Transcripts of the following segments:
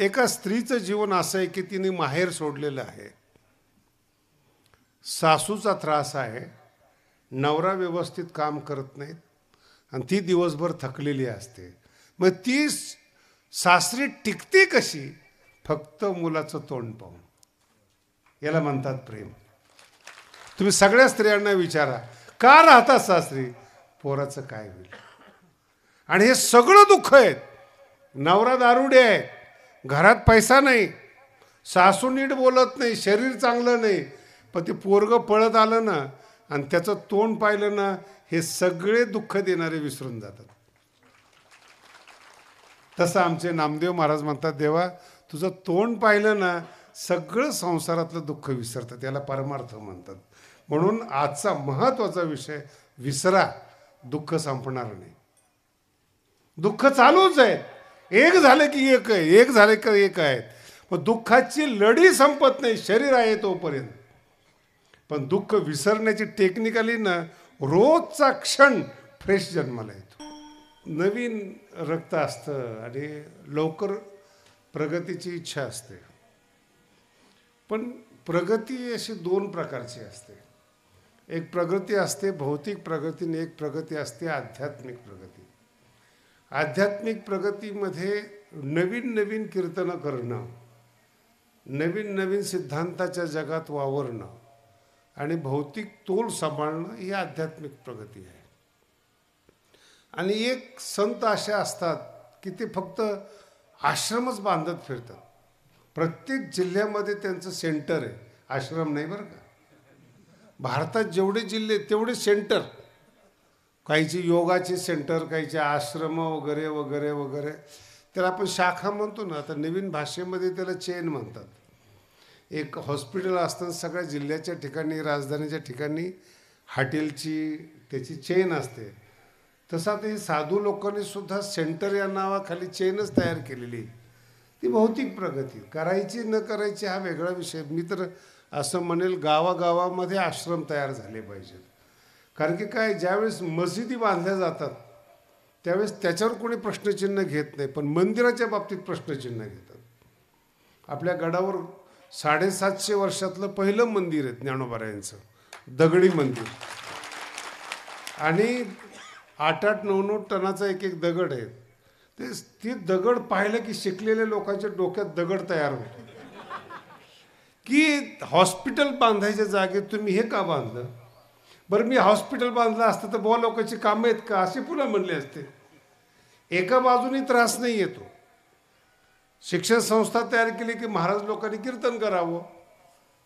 एका स्त्रीचं जीवन असं आहे की तिने माहेर सोडलेलं आहे, सासूचा त्रास आहे, नवरा व्यवस्थित काम करत नाहीत आणि ती दिवसभर थकलेली असते. मग ती सासरी टिकते कशी? फक्त मुलाचं तोंड पाहून. याला म्हणतात प्रेम. तुम्ही सगळ्या स्त्रियांना विचारा, का राहतात सासरी? पोराचं काय होईल? आणि हे सगळं दुःख आहे. नवरा दारुडे आहे, घरात पैसा नाही, सासू नीट बोलत नाही, शरीर चांगलं नाही, पण ते पोरगं पळत आलं ना आणि त्याचं तोंड पाहिलं ना, हे सगळे दुःख देणारे विसरून जातात. तसं आमचे नामदेव महाराज म्हणतात, देवा तुझं तोंड पाहिलं ना, सगळं संसारातलं दुःख विसरतं. त्याला परमार्थ म्हणतात. म्हणून आजचा महत्त्वाचा विषय, विसरा, दुःख संपणार नाही. दुःख चालूच आहे. एक झालं की एक आहे, एक झालं की एक आहे. पण दुःखाची लढी संपत नाही शरीर आहे तोपर्यंत. पण दुःख विसरण्याची टेक्निकली ना, रोजचा क्षण फ्रेश जन्माला येतो. नवीन रक्त असतं आणि लवकर प्रगतीची इच्छा असते. पण प्रगती अशी दोन प्रकारची असते. एक प्रगती असते भौतिक प्रगती आणि एक प्रगती असते आध्यात्मिक प्रगती. आध्यात्मिक प्रगतीमध्ये नवीन नवीन कीर्तनं करणं, नवीन नवीन सिद्धांताच्या जगात वावरणं आणि भौतिक तोल सांभाळणं ही आध्यात्मिक प्रगती आहे. आणि एक संत असे असतात की ते फक्त आश्रमच बांधत फिरतात. प्रत्येक जिल्ह्यामध्ये त्यांचं सेंटर आहे, आश्रम नाही बरं का. भारतात जेवढे जिल्हे तेवढे सेंटर, काहीचे योगाचे सेंटर, काहीचे आश्रम वगैरे वगैरे वगैरे. त्याला आपण शाखा म्हणतो ना, आता नवीन भाषेमध्ये त्याला चेन म्हणतात. एक हॉस्पिटल असतं सगळ्या जिल्ह्याच्या ठिकाणी, राजधानीच्या ठिकाणी हॉटेलची त्याची चेन असते. तसा ते साधू लोकांनी सुद्धा सेंटर या नावाखाली चेनच तयार केलेली. ती भौतिक प्रगती. करायची न करायची हा वेगळा विषय. मी तर असं म्हणेल, गावागावामध्ये आश्रम तयार झाले पाहिजेत. कारण की काय, ज्यावेळेस मशिदी बांधल्या जातात त्यावेळेस त्याच्यावर कोणी प्रश्नचिन्ह घेत नाही, पण मंदिराच्या बाबतीत प्रश्नचिन्ह घेतात. आपल्या गडावर 750 वर्षातलं पहिलं मंदिर आहे ज्ञानोबारायांचं, दगडी मंदिर. आणि 8-8, 9-9 टनाचा एक एक दगड आहे. ते दगड पाहिलं की शिकलेल्या लोकांच्या डोक्यात दगड तयार होतो की हॉस्पिटल बांधायच्या जागेत तुम्ही हे का बांधलं? बरं, मी हॉस्पिटल बांधलं असतं तर बुवा लोकांची कामं आहेत का, असे पुन्हा म्हणले असते. एका बाजूने त्रास नाही येतो. शिक्षण संस्था तयार केली की महाराज लोकांनी कीर्तन करावं.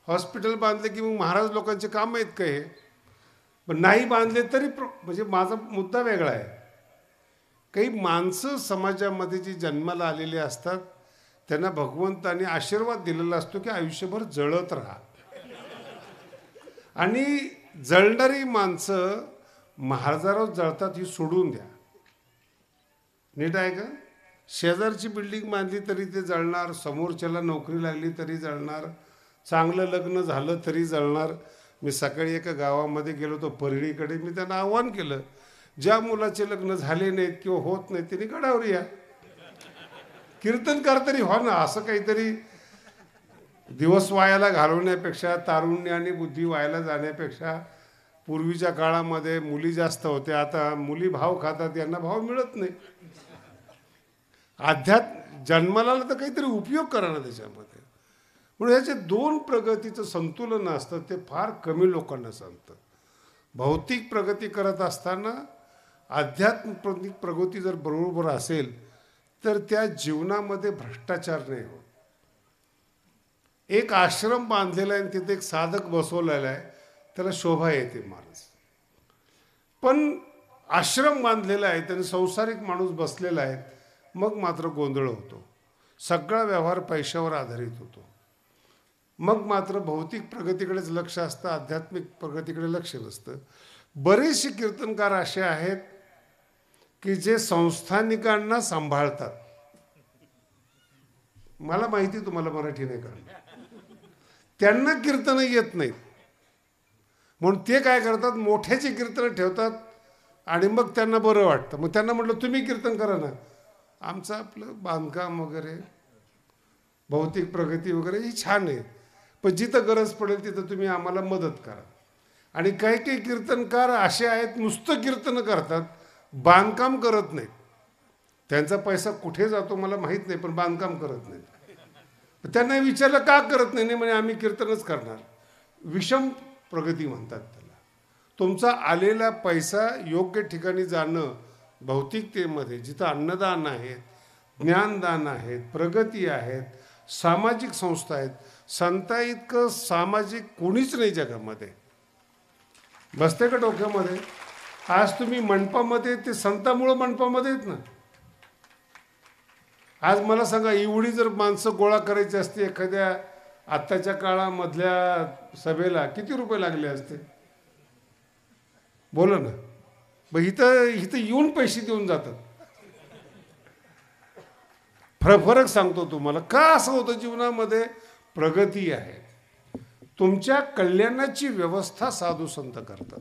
हॉस्पिटल बांधले की मग महाराज लोकांचे कामं आहेत का हे? पण नाही बांधले तरी म्हणजे माझा मुद्दा वेगळा आहे. काही माणसं समाजामध्ये जी जन्माला आलेली असतात त्यांना भगवंताने आशीर्वाद दिलेला असतो की आयुष्यभर जळत राहा. आणि जळणारी माणसं महाराजांवर जळतात ही सोडून द्या. नीट आहे का? शेजारची बिल्डिंग बांधली तरी ते जळणार, समोरच्याला नोकरी लागली तरी जळणार, चांगलं लग्न झालं तरी जळणार. मी सकाळी एका गावामध्ये गेलो होतो परळीकडे. मी त्यांना आव्हान केलं, ज्या मुलाचे लग्न झाले नाहीत किंवा होत नाहीत त्यांनी गडावर या, कीर्तनकार तरी व्हा ना. असं काहीतरी दिवस वायाला घालवण्यापेक्षा, तारुण्य आणि बुद्धी वायाला जाण्यापेक्षा. पूर्वीच्या काळामध्ये मुली जास्त होत्या, आता मुली भाव खातात, यांना भाव मिळत नाही. जन्माला तर काहीतरी उपयोग करा ना त्याच्यामध्ये. म्हणून ह्याचे दोन प्रगतीचं संतुलन असतं, ते फार कमी लोकांना सांगतं. भौतिक प्रगती करत असताना आध्यात्मिक प्रगती जर बरोबर असेल तर त्या जीवनामध्ये भ्रष्टाचार नाही होत. एक आश्रम बांधलेला आहे आणि तिथे एक साधक बसवलेला आहे, त्याला शोभा येते महाराज. पण आश्रम बांधलेला आहे, त्याने संसारिक माणूस बसलेला आहे, मग मात्र गोंधळ होतो. सगळा व्यवहार पैशावर आधारित होतो. मग मात्र भौतिक प्रगतीकडेच लक्ष असतं, आध्यात्मिक प्रगतीकडे लक्ष नसतं. बरेचसे कीर्तनकार असे आहेत की जे संस्थानिकांना सांभाळतात. मला माहिती, तुम्हाला मराठी नाही कळणार, त्यांना कीर्तन येत नाहीत म्हणून ते काय करतात, मोठ्याची कीर्तन ठेवतात आणि मग त्यांना बरं वाटतं. मग त्यांना म्हटलं तुम्ही कीर्तन करा ना. आमचं आपलं बांधकाम वगैरे भौतिक प्रगती वगैरे ही छान आहे, पण जिथं गरज पडेल तिथं तुम्ही आम्हाला मदत करा. आणि काही काही कीर्तनकार असे आहेत नुसतं कीर्तन करतात, बांधकाम करत नाहीत. त्यांचा पैसा कुठे जातो मला माहीत नाही, पण बांधकाम करत नाहीत. त्यांना विचारलं का करत नाही, म्हणजे आम्ही कीर्तनच करणार. विषम प्रगती म्हणतात त्याला. तुमचा आलेला पैसा योग्य ठिकाणी जाणं, भौतिकतेमध्ये जिथं अन्नदान आहेत, ज्ञानदान आहेत, प्रगती आहेत, सामाजिक संस्था आहेत. संता इतकं सामाजिक कोणीच नाही जगामध्ये. बसते का डोक्यामध्ये? आज तुम्ही मंडपामध्ये, ते संतामुळं मंडपामध्ये आहेत ना. आज मला सांगा, एवढी जर माणसं गोळा करायची असते एखाद्या आत्ताच्या काळामधल्या सभेला, किती रुपये लागले असते? बोला ना. मग इथं येऊन पैसे देऊन जातात. फरक सांगतो तुम्हाला. का असं होतं जीवनामध्ये? प्रगती आहे. तुमच्या कल्याणाची व्यवस्था साधू संत करतात,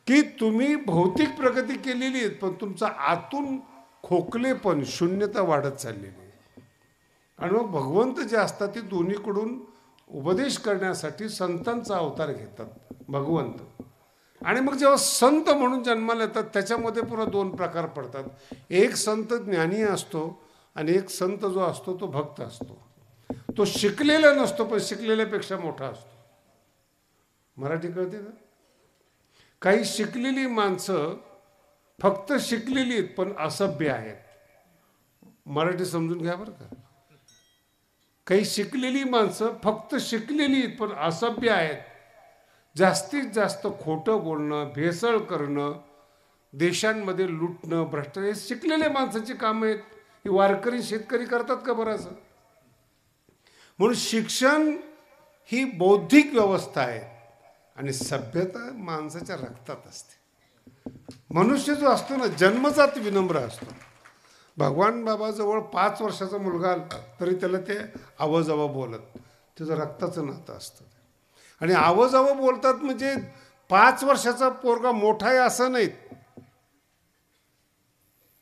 की तुम्ही भौतिक प्रगती केलेली आहे, पण तुमचा आतून खोकलेपण, शून्यता वाढत चाललेली आहे. आणि मग भगवंत जे असतात ते दोन्हीकडून उपदेश करण्यासाठी संतांचा अवतार घेतात भगवंत. आणि मग जेव्हा संत म्हणून जन्माला येतात, त्याच्यामध्ये पुन्हा दोन प्रकार पडतात. एक संत ज्ञानी असतो आणि एक संत जो असतो तो भक्त असतो. तो शिकलेला नसतो, पण शिकलेल्यापेक्षा मोठा असतो. मराठी कळते का? काही शिकलेली माणसं फक्त शिकलेली आहेत पण असभ्य आहेत. मराठी समजून घ्या बरं का. काही शिकलेली माणसं फक्त शिकलेली आहेत पण असभ्य आहेत. जास्तीत जास्त खोटं बोलणं, भेसळ करणं, देशांमध्ये लुटणं, भ्रष्टाचार, हे शिकलेल्या माणसाची कामं आहेत. ही वारकरी शेतकरी करतात का बरंच? म्हणून शिक्षण ही बौद्धिक व्यवस्था आहे आणि सभ्यता माणसाच्या रक्तात असते. मनुष्य जो असतो ना, जन्मजात विनम्र असतो. भगवान बाबाजवळ 5 वर्षाचा मुलगा आला तरी त्याला ते आवाजावा बोलत, त्याचं रक्ताचं नातं असतं. आणि आवाजावा बोलतात म्हणजे 5 वर्षाचा पोरगा मोठा आहे असं नाही.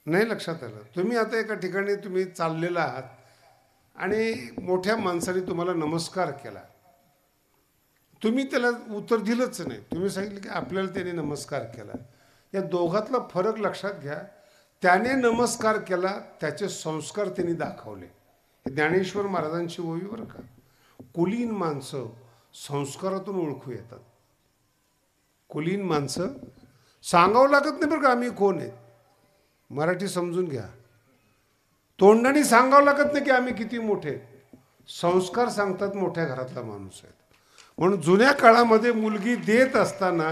नाही लक्षात आलं? तुम्ही आता एका ठिकाणी तुम्ही चाललेला आहात आणि मोठ्या माणसाने तुम्हाला नमस्कार केला, तुम्ही त्याला उत्तर दिलंच नाही. तुम्ही सांगितलं की आपल्याला त्याने नमस्कार केला. या दोघातला फरक लक्षात घ्या. त्याने नमस्कार केला, त्याचे संस्कार त्यांनी दाखवले. ज्ञानेश्वर महाराजांची ओवी बरं का. कुलीन माणसं संस्कारातून ओळखू येतात. कुलीन माणसं सांगावं लागत नाही बरं का आम्ही कोण आहेत. मराठी समजून घ्या. तोंडाने सांगावं लागत नाही की आम्ही किती मोठे आहेत. संस्कार सांगतात मोठ्या घरातला माणूस आहे. म्हणून जुन्या काळामध्ये मुलगी देत असताना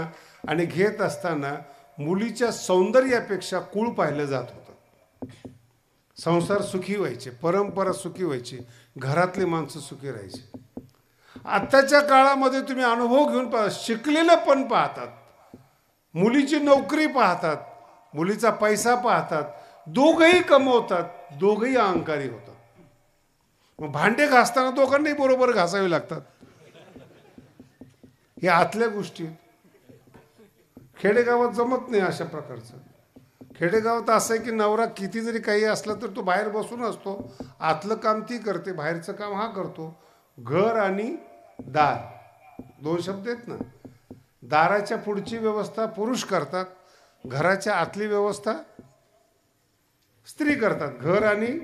आणि घेत असताना मुलीच्या सौंदर्यापेक्षा कुळ पाहिलं जात होतं. संसार सुखी व्हायचे, परंपरा सुखी व्हायची, घरातले माणसं सुखी राहायचे. आत्ताच्या काळामध्ये तुम्ही अनुभव घेऊन शिकलेलं पण पाहतात, मुलीची नोकरी पाहतात, मुलीचा पैसा पाहतात, दोघंही कमवतात, दोघंही अहंकारी होतात. मग भांडे घासताना दोघांनाही बरोबर घासावे लागतात. हे आतल्या गोष्टी. खेडेगावात जमत नाही अशा प्रकारचं. खेडेगावात असं आहे की नवरा किती जरी काही असला तर तो बाहेर बसून असतो, आतलं काम ती करते, बाहेरचं काम हा करतो. घर आणि दार 2 शब्द आहेत ना. दाराच्या पुढची व्यवस्था पुरुष करतात, घराच्या आतली व्यवस्था स्त्री करतात. घर आणि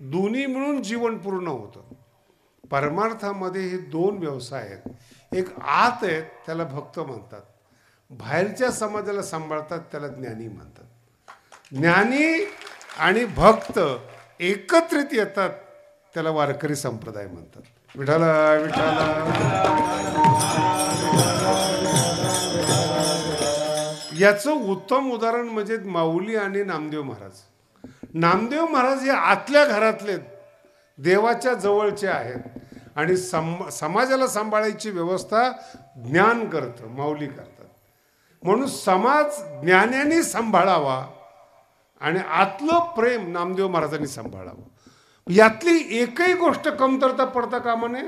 दोन्ही मिळून जीवन पूर्ण होतं. परमार्थामध्ये हे 2 व्यवसाय आहेत. एक आत आहेत त्याला भक्त म्हणतात, बाहेरच्या समाजाला सांभाळतात त्याला ज्ञानी म्हणतात. ज्ञानी आणि भक्त एकत्रित येतात त्याला वारकरी संप्रदाय म्हणतात. विठाला विठाला. याचं उत्तम उदाहरण म्हणजे माऊली आणि नामदेव महाराज. नामदेव महाराज हे आतल्या घरातले देवाच्या जवळचे आहेत आणि समाजाला सांभाळायची व्यवस्था ज्ञान करतं, माऊली करतात. म्हणून समाज ज्ञानाने सांभाळावा आणि आतलं प्रेम नामदेव महाराजांनी सांभाळावं. यातली एकही गोष्ट कमतरता पडता कामा नये.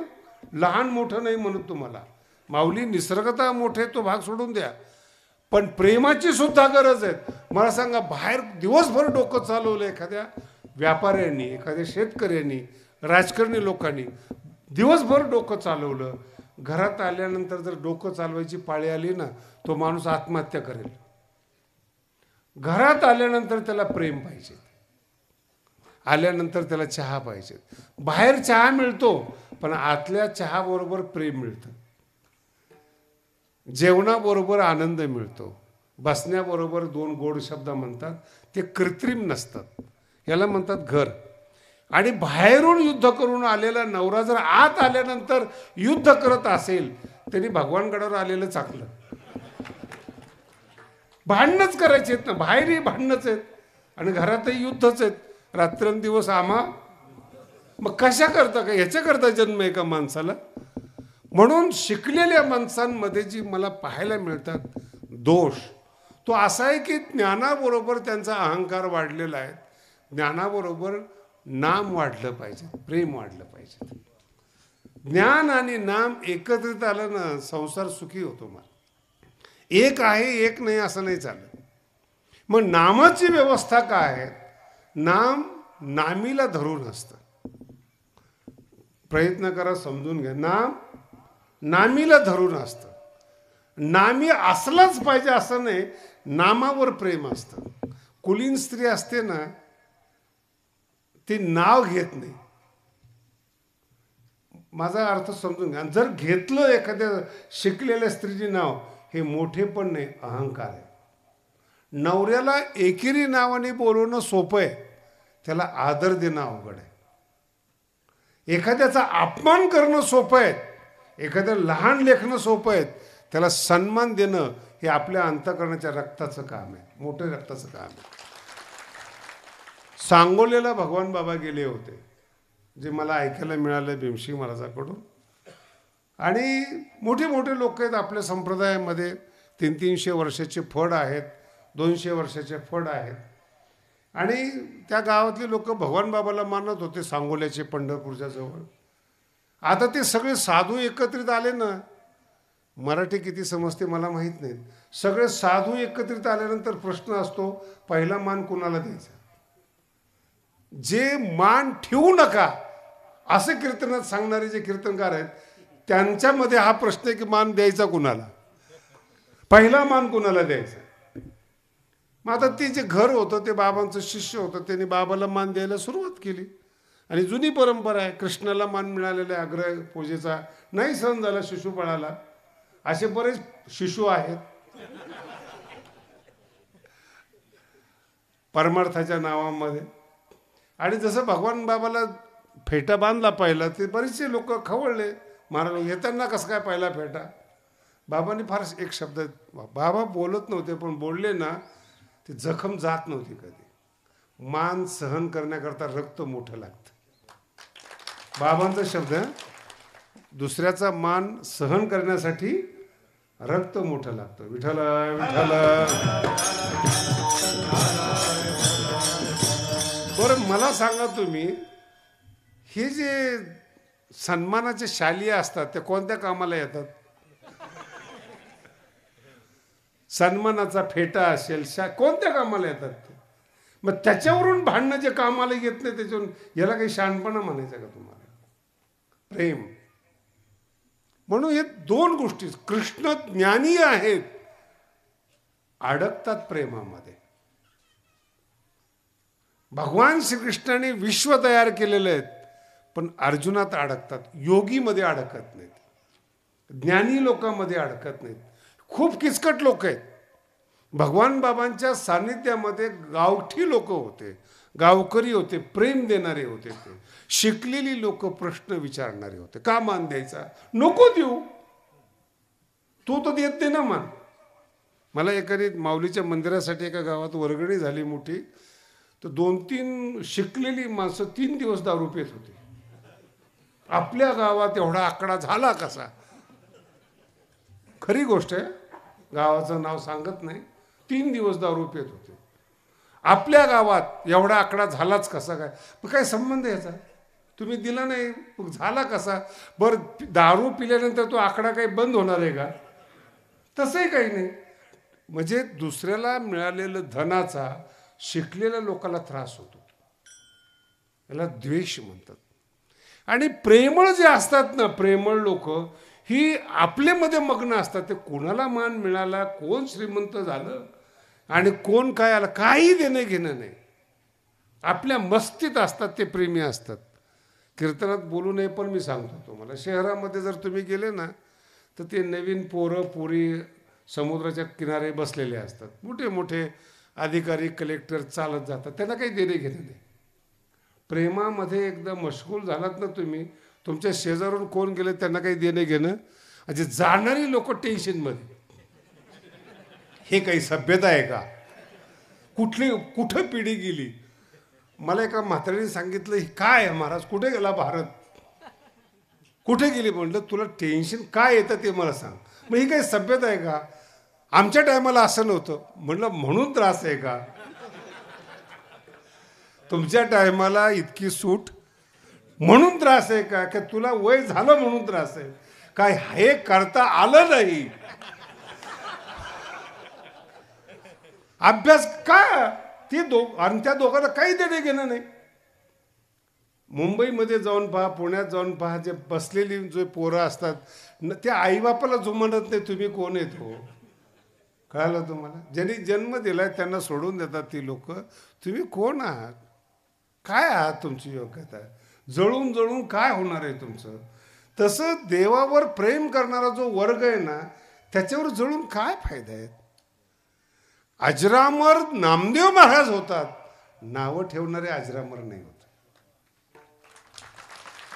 लहान मोठं नाही म्हणत तुम्हाला. माऊली निसर्गता मोठे तो भाग सोडून द्या, पण प्रेमाची सुद्धा गरज आहे. मला सांगा, बाहेर दिवसभर डोकं चालवलं एखाद्या व्यापाऱ्यांनी, एखाद्या शेतकऱ्यांनी, राजकारणी लोकांनी दिवसभर डोकं चालवलं, घरात आल्यानंतर जर डोकं चालवायची पाळी आली ना, तो माणूस आत्महत्या करेल. घरात आल्यानंतर त्याला प्रेम पाहिजे, आल्यानंतर त्याला चहा पाहिजे. बाहेर चहा मिळतो, पण आतल्या चहाबरोबर प्रेम मिळतं. जेवणाबरोबर आनंद मिळतो, बसण्याबरोबर दोन गोड शब्द म्हणतात, ते कृत्रिम नसतात, याला म्हणतात घर. आणि बाहेरून युद्ध करून आलेला नवरा जर आत आल्यानंतर युद्ध करत असेल, त्यांनी भगवानगडावर आलेलं चांगलं. भांडणच करायचे आहेत ना, बाहेरही भांडणच आहेत आणि घरातही युद्धच आहेत, रात्रंदिवस आम्हा. मग कशा करता का, ह्याच्या करता जन्म आहे का माणसाला? म्हणून शिकलेल्या माणसांमध्ये जी मला पाहायला मिळतात दोष, तो असा आहे की ज्ञानाबरोबर त्यांचा अहंकार वाढलेला आहे. ज्ञानाबरोबर नाम वाढलं पाहिजे, प्रेम वाढलं पाहिजे. ज्ञान आणि नाम एकत्रित आलं ना, संसार सुखी होतो. मला एक आहे एक नाही असं नाही चालत. मग नामाची व्यवस्था काय आहे? नाम नामीला धरून असतं. प्रयत्न करा समजून घ्या. नाम नामीला धरून असतं. नामी असलंच पाहिजे असं नाही, नामावर प्रेम असतं. कुलीन स्त्री असते ना, ती नाव घेत नाही. माझा अर्थ समजून घ्या. जर घेतलं एखाद्या शिकलेल्या स्त्रीचे नाव, हे मोठे पण नाही, अहंकार आहे. नवऱ्याला एकेरी नावाने बोलवणं सोपं आहे, त्याला आदर देणं अवघड आहे. एखाद्याचा अपमान करणं सोपं आहे, एखाद्याला लहान लेखणं सोपं आहे, त्याला सन्मान देणं हे आपल्या अंतःकरणाच्या रक्ताचं काम आहे, मोठं रक्ताचं काम आहे. सांगोलेला भगवान बाबा गेले होते, जे मला ऐकायला मिळालं भीमसिंग महाराजाकडून. आणि मोठे मोठे लोक आहेत आपल्या संप्रदायामध्ये, 300-300 वर्षाचे फड आहेत, 200 वर्षाचे फड आहेत. आणि त्या गावातले लोक भगवान बाबाला मानत होते, सांगोल्याचे, पंढरपूरच्या जवळ. आता ते सगळे साधू एकत्रित आले ना, मराठी किती समजते मला माहीत नाही, सगळे साधू एकत्रित आल्यानंतर प्रश्न असतो, पहिला मान कुणाला द्यायचा? जे मान ठेवू नका असे कीर्तनात सांगणारे जे कीर्तनकार आहेत, त्यांच्यामध्ये हा प्रश्न आहे की मान द्यायचा कुणाला, पहिला मान कुणाला द्यायचा. मग आता ते जे घर होतं, ते बाबांचं शिष्य होतं, त्यांनी बाबाला मान द्यायला सुरुवात केली. आणि जुनी परंपरा आहे, कृष्णाला मान मिळालेला आहे अग्र पूजेचा, नाही सहन झाला शिशुपाळाला. असे बरेच शिशु आहेत परमार्थाच्या नावामध्ये. आणि जसं भगवान बाबाला फेटा बांधला पहिला, ते बरेचसे लोक खवळले, महाराज येताना कसं काय पहिला फेटा. बाबांनी फार एक शब्द, बाबा बोलत नव्हते पण बोलले ना, ती जखम जात नव्हती कधी. मान सहन करण्याकरता रक्त मोठं लागतं. बाबांचा शब्द, दुसऱ्याचा मान सहन करण्यासाठी रक्त मोठं लागतं. विठ्ठल विठ्ठल. बरं मला सांगा तुम्ही, हे जे सन्मानाचे शालिया असतात ते कोणत्या कामाला येतात? सन्मानाचा फेटा असेल, कोणत्या कामाला येतात ते? मग त्याच्यावरून भांडणं जे कामाला येत नाही, त्याच्यावरून याला काही शहाणपणा म्हणायचं का तुम्हाला? प्रेम. म्हणून हे दोन गोष्टी, कृष्ण ज्ञानी आहेत, अडकतात प्रेमामध्ये. भगवान श्रीकृष्णाने विश्व तयार केलेले आहेत, पण अर्जुनात अडकतात, योगीमध्ये अडकत नाहीत, ज्ञानी लोकांमध्ये अडकत नाहीत. खूप किचकट लोक आहेत. भगवान बाबांच्या सान्निध्यामध्ये गावठी लोक होते, गावकरी होते, प्रेम देणारे होते, ते शिकलेली लोक, प्रश्न विचारणारे होते. का मान द्यायचा? नको देऊ, तू तर देत नाही ना मान. मला एखादी माऊलीच्या मंदिरासाठी एका गावात वर्गणी झाली मोठी, तर 2-3 शिकलेली माणसं 3 दिवस दारू पित होती. आपल्या गावात एवढा आकडा झाला कसा? खरी गोष्ट आहे, गावाचं नाव सांगत नाही. 3 दिवस दारू पित होते. आपल्या गावात एवढा आकडा झालाच कसा काय? मग काय संबंध याचा? तुम्ही दिला नाही, मग झाला कसा? बरं, दारू पिल्यानंतर तो आकडा काही बंद होणार आहे का? तसंही काही नाही. म्हणजे दुसऱ्याला मिळालेलं धनाचा शिकलेल्या लोकांना त्रास होतो, याला द्वेष म्हणतात. आणि प्रेमळ जे असतात ना, प्रेमळ लोक ही आपल्यामध्ये मग्न असतात. ते कोणाला मान मिळाला, कोण श्रीमंत झालं आणि कोण काय आलं, काही देणं घेणं नाही. आपल्या मस्तीत असतात, ते प्रेमी असतात. कीर्तनात बोलू नये पण मी सांगतो तुम्हाला, शहरामध्ये जर तुम्ही गेले ना तर ते नवीन पोरं पोरी समुद्राच्या किनारे बसलेले असतात. मोठे मोठे अधिकारी कलेक्टर चालत जातात, त्यांना काही देणे घेणं नाही. प्रेमामध्ये एकदा मशगूल झालात ना तुम्ही, तुमच्या शेजारून कोण गेले त्यांना काही देणे घेणं. म्हणजे जाणारी लोक टेन्शनमध्ये. हे काही सभ्यता आहे का? कुठं पिढी गेली? मला एका म्हातारीने सांगितलं, काय महाराज कुठे गेला भारत, कुठे गेली? म्हटलं तुला टेन्शन काय येतं ते मला सांग. मग ही काही सभ्यता आहे का? आमच्या टायमाला असं नव्हतं. म्हटलं म्हणून त्रास आहे का? तुमच्या टायमाला इतकी सूट म्हणून त्रास आहे का? की तुला वय झालं म्हणून त्रास आहे काय? हे करता आलं नाही. अभ्यास का? ती आणि त्या दोघांना काही देणे घेणं नाही. मुंबईमध्ये जाऊन पहा, पुण्यात जाऊन पहा, जे बसलेली जे पोरं असतात त्या आईबापाला जुमानत नाही तुम्ही कोण आहेत हो. कळालं तुम्हाला? ज्यांनी जन्म दिलाय त्यांना सोडून देतात ती लोक. तुम्ही कोण आहात? काय आहात? तुमची योग्यता जळून जळून काय होणार आहे तुमचं? तसं देवावर प्रेम करणारा जो वर्ग आहे ना, त्याच्यावर जळून काय फायदा आहे? अजरामर नामदेव महाराज होतात, नावं ठेवणारे अजरामर नाही होत.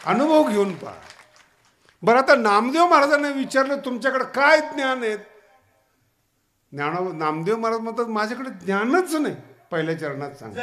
अनुभव घेऊन पहा बरं. आता नामदेव महाराजांना विचारलं तुमच्याकडे काय ज्ञान आहेत? नामदेव महाराज म्हणतात माझ्याकडे ज्ञानच नाही. पहिल्या चरणात सांग,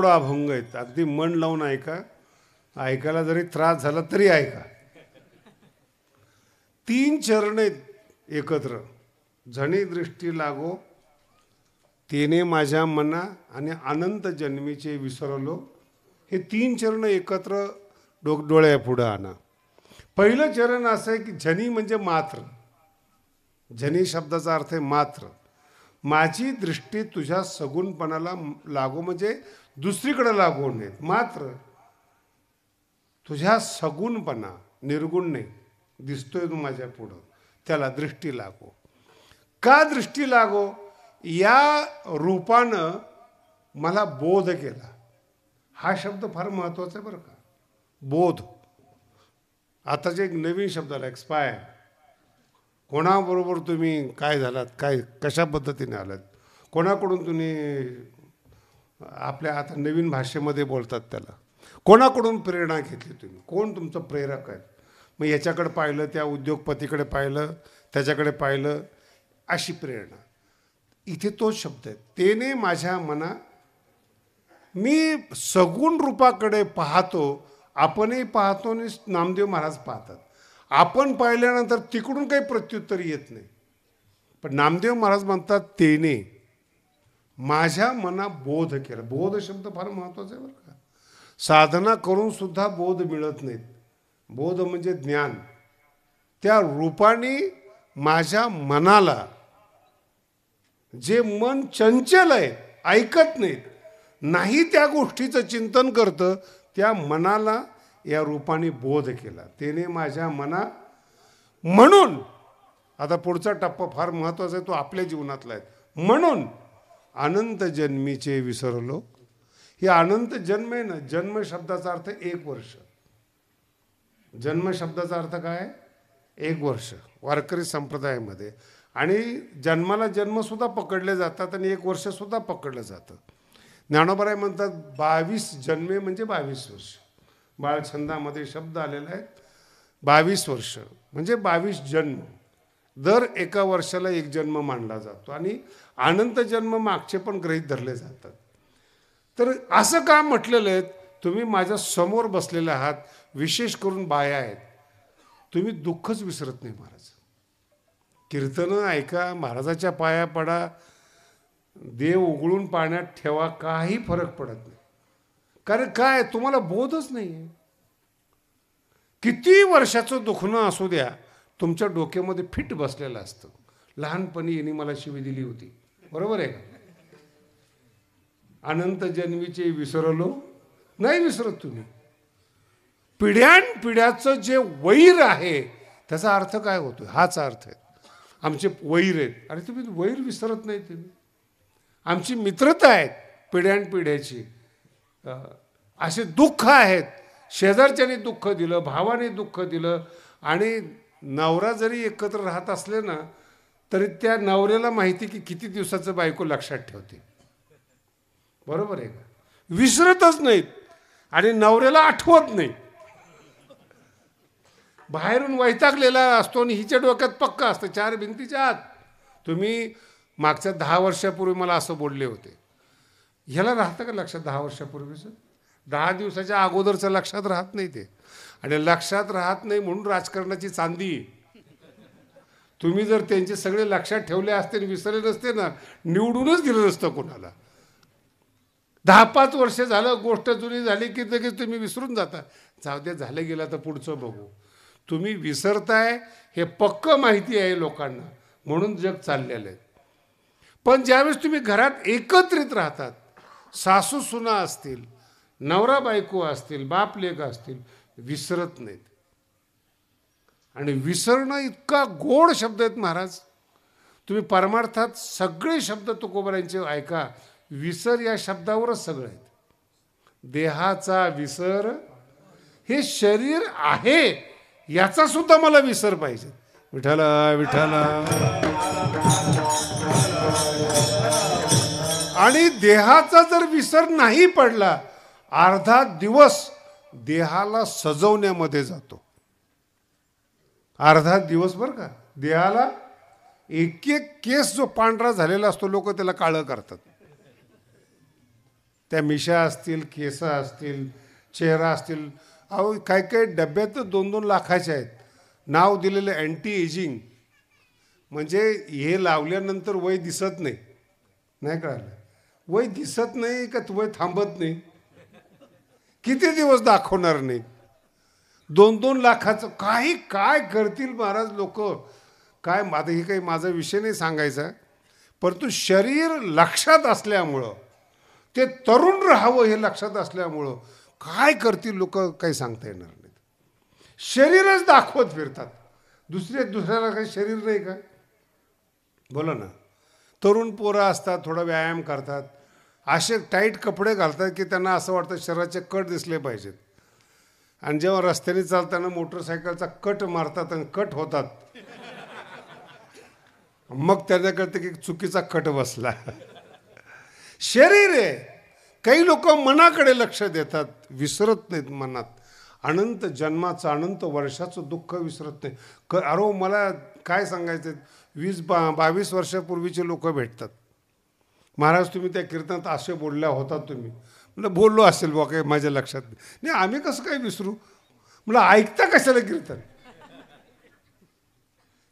अभंग आहेत. अगदी मन लावून ऐका. ऐकायला जरी त्रास झाला तरी ऐका. 3 चरण आहेत एकत्र. झणी दृष्टी लागो, तेने माझ्या मना आणि अनंत जन्मीचे विसरलो. हे 3 चरण एकत्र डोळ्या पुढे आणा. पहिलं चरण असं आहे की झनी म्हणजे मात्र. झनी शब्दाचा अर्थ आहे मात्र. माझी दृष्टी तुझ्या सगुणपणाला लागो म्हणजे दुसरीकडे लागू नये. मात्र तुझ्या सगुणपणा, निर्गुण नाही, दिसतोय तू माझ्या पुढं, त्याला दृष्टी लागो. का दृष्टी लागो? या रूपानं मला बोध केला. हा शब्द फार महत्वाचा आहे बरं का. बोध. आताचे एक नवीन शब्द आला, एक्सपायर. कोणाबरोबर तुम्ही काय झालात, काय कशा पद्धतीने आलात, कोणाकडून तुम्ही, आपल्या आता नवीन भाषेमध्ये बोलतात त्याला, कोणाकडून प्रेरणा घेतली तुम्ही, कोण तुमचं प्रेरक आहे. मग याच्याकडे पाहिलं, त्या उद्योगपतीकडे पाहिलं, त्याच्याकडे पाहिलं, अशी प्रेरणा. इथे तोच शब्द आहे. तेने माझ्या मना, मी सगुण रूपाकडे पाहतो. आपणही पाहतो आणि नामदेव महाराज पाहतात. आपण पाहिल्यानंतर तिकडून काही प्रत्युत्तर येत नाही. पण नामदेव महाराज म्हणतात तेने माझ्या मना बोध केला. बोध शब्द फार महत्वाचा आहे बरं का. साधना करून सुद्धा बोध मिळत नाहीत. बोध म्हणजे ज्ञान. त्या रूपाने माझ्या मनाला जे मन चंचल आहे, ऐकत नाहीत, नाही त्या गोष्टीचं चिंतन करतं, त्या मनाला या रूपाने बोध केला, त्याने माझ्या मना. म्हणून आता पुढचा टप्पा फार महत्त्वाचा आहे, तो आपल्या जीवनातला आहे. म्हणून अनंत जन्मीचे विसरलो. हे अनंत जन्म आहे ना, जन्म शब्दाचा अर्थ 1 वर्ष. जन्म शब्दाचा अर्थ काय? 1 वर्ष वारकरी संप्रदायामध्ये. आणि जन्माला जन्मसुद्धा पकडले जातात आणि 1 वर्षसुद्धा पकडलं जातं. ज्ञानोबराय म्हणतात 22 जन्मे म्हणजे 22 वर्ष. बाळछंदामध्ये शब्द आलेला आहे. 22 वर्ष म्हणजे 22 जन्म. दर एका वर्षाला 1 जन्म मानला जातो आणि अनंत जन्म मागचे पण गृहीत धरले जातात. तर असं का म्हटलेलं आहे? तुम्ही माझ्या समोर बसलेले आहात, विशेष करून बाया आहेत, तुम्ही दुःखच विसरत नाही महाराज. कीर्तनं ऐका, महाराजाच्या पाया पडा, देव उघडून पाण्यात ठेवा, काही फरक पडत नाही. कारण काय, तुम्हाला बोधच नाही आहे. किती वर्षाचं दुखणं असू द्या, तुमच्या डोक्यामध्ये फिट बसलेलं असतं. लहानपणी यांनी मला शिवी दिली होती, बरोबर आहे का? अनंत जन्मीचे विसरलो नाही विसरत तुम्ही. पिढ्यानपिढ्याचं जे वैर आहे त्याचा अर्थ काय होतो? हाच अर्थ आहे. आमचे वैर आहेत आणि तुम्ही वैर विसरत नाही. तुम्ही आमची मित्रता आहेत पिढ्यानपिढ्याची. असे दुःख आहेत, शेजारच्याने दुःख दिलं, भावाने दुःख दिलं. आणि नवरा जरी एकत्र राहत असले ना, तरी त्या नवऱ्याला माहिती की किती दिवसाचं बायको लक्षात ठेवते, बरोबर आहे का? विसरतच नाहीत आणि नवऱ्याला आठवत नाही. बाहेरून वैतागलेला असतो आणि हिच्या डोक्यात पक्का असतं 4 भिंतीच्या आत. तुम्ही मागच्या 10 वर्षापूर्वी मला असं बोलले होते. ह्याला राहतं का लक्षात 10 वर्षापूर्वीचं? 10 दिवसाच्या अगोदरचं लक्षात राहत नाही ते. आणि लक्षात राहत नाही म्हणून राजकारणाची चांदी. तुम्ही जर त्यांचे सगळे लक्षात ठेवले असते आणि विसरले नसते ना, निवडूनच दिलं नसतं कोणाला. 10-5 वर्ष झालं, गोष्ट जुनी झाली की लगेच तुम्ही विसरून जाता. जाऊ दे, झालं गेलं तर पुढचं बघू. तुम्ही विसरताय हे पक्क माहिती आहे लोकांना, म्हणून जग चाललेलं आहे. पण ज्यावेळेस तुम्ही घरात एकत्रित राहतात, सासू सुना असतील, नवरा बायको असतील, बाप लेक असतील, विसरत नाहीत. आणि विसरणं इतका गोड शब्द आहेत महाराज. तुम्ही परमार्थात सगळे शब्द तुकोबारायांचे ऐका, विसर या शब्दावरच सगळं आहेत. देहाचा विसर, हे शरीर आहे याचा सुद्धा मला विसर पाहिजे. विठ्ठला विठ्ठला. आणि देहाचा जर विसर नाही पडला, अर्धा दिवस देहाला सजवण्यामध्ये जातो. अर्धा दिवस बरं का. देहाला एक एक केस जो पांढरा झालेला असतो, लोक त्याला काळं करतात. त्या मिशा असतील, केस असतील, चेहरा असतील. अहो काय काय डब्यात 2-2 लाखाचे आहेत. नाव दिलेलं अँटी एजिंग, म्हणजे हे लावल्यानंतर वय दिसत नाही. नाही कळालं? वय दिसत नाही का वय थांबत नाही? किती दिवस दाखवणार नाही? 2-2 लाखाचं काही काय करतील महाराज लोक. काय, माझं हे काही माझा विषय नाही सांगायचा, परंतु शरीर लक्षात असल्यामुळं, ते तरुण राहावं हे लक्षात असल्यामुळं काय करतील लोक काही सांगता येणार नाही. शरीरच दाखवत फिरतात. दुसऱ्याला काही शरीर नाही का? बोला ना. तरुण पोरं असतात, थोडा व्यायाम करतात, असे टाईट कपडे घालतात की त्यांना असं वाटतं शरीराचे कट दिसले पाहिजेत. आणि जेव्हा रस्त्याने चालताना मोटरसायकलचा कट मारतात आणि कट होतात, मग त्यांना कळतं की चुकीचा कट बसला. शरीर आहे. काही लोक मनाकडे लक्ष देतात, विसरत नाहीत मनात. अनंत जन्माचं, अनंत वर्षाचं दुःख विसरत नाही. अरे मला काय सांगायचं, 20-22 वर्षापूर्वीचे लोक भेटतात. महाराज तुम्ही त्या कीर्तनात असे बोलल्या होतात. तुम्ही म्हणजे बोललो असेल बुवा, काही माझ्या लक्षात नाही. आम्ही कसं काय विसरू? मला ऐकता कशाला कीर्तन?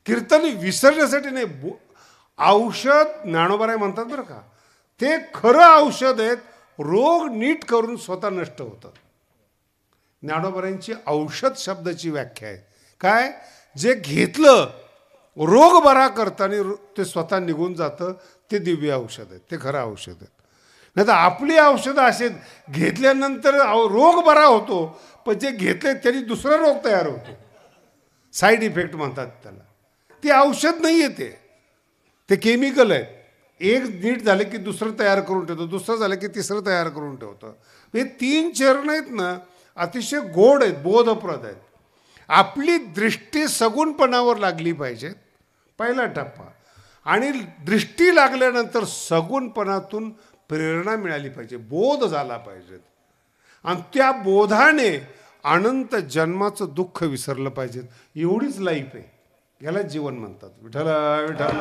कीर्तन विसरण्यासाठी नाही, औषध ज्ञानोबराय म्हणतात बरं का. ते खरं औषध आहेत. रोग नीट करून स्वतः नष्ट होतं. ज्ञानोबरायांची औषध शब्दाची व्याख्या आहे काय? जे घेतलं रोग बरा करताना ते स्वतः निघून जातं, ते दिव्य औषध आहे, ते खरं औषध आहे. नाही तर आपली औषधं असे घेतल्यानंतर रोग बरा होतो, पण जे घेतले त्यांनी दुसरा रोग तयार होतो. साईड इफेक्ट म्हणतात त्याला. ते औषध नाही आहे, ते केमिकल आहे. एक नीट झाले की दुसरं तयार करून ठेवतो, दुसरं झालं की तिसरं तयार करून ठेवतं. हे 3 चरण आहेत ना, अतिशय गोड आहेत, बोधप्रद आहेत. आपली दृष्टी सगुणपणावर लागली पाहिजे, पहिला टप्पा. आणि दृष्टी लागल्यानंतर सगुणपणातून प्रेरणा मिळाली पाहिजे, बोध झाला पाहिजे. आणि त्या बोधाने अनंत जन्माचं दुःख विसरलं पाहिजे. एवढीच लाईफ आहे, याला जीवन म्हणतात. विठ्ठल विठ्ठल.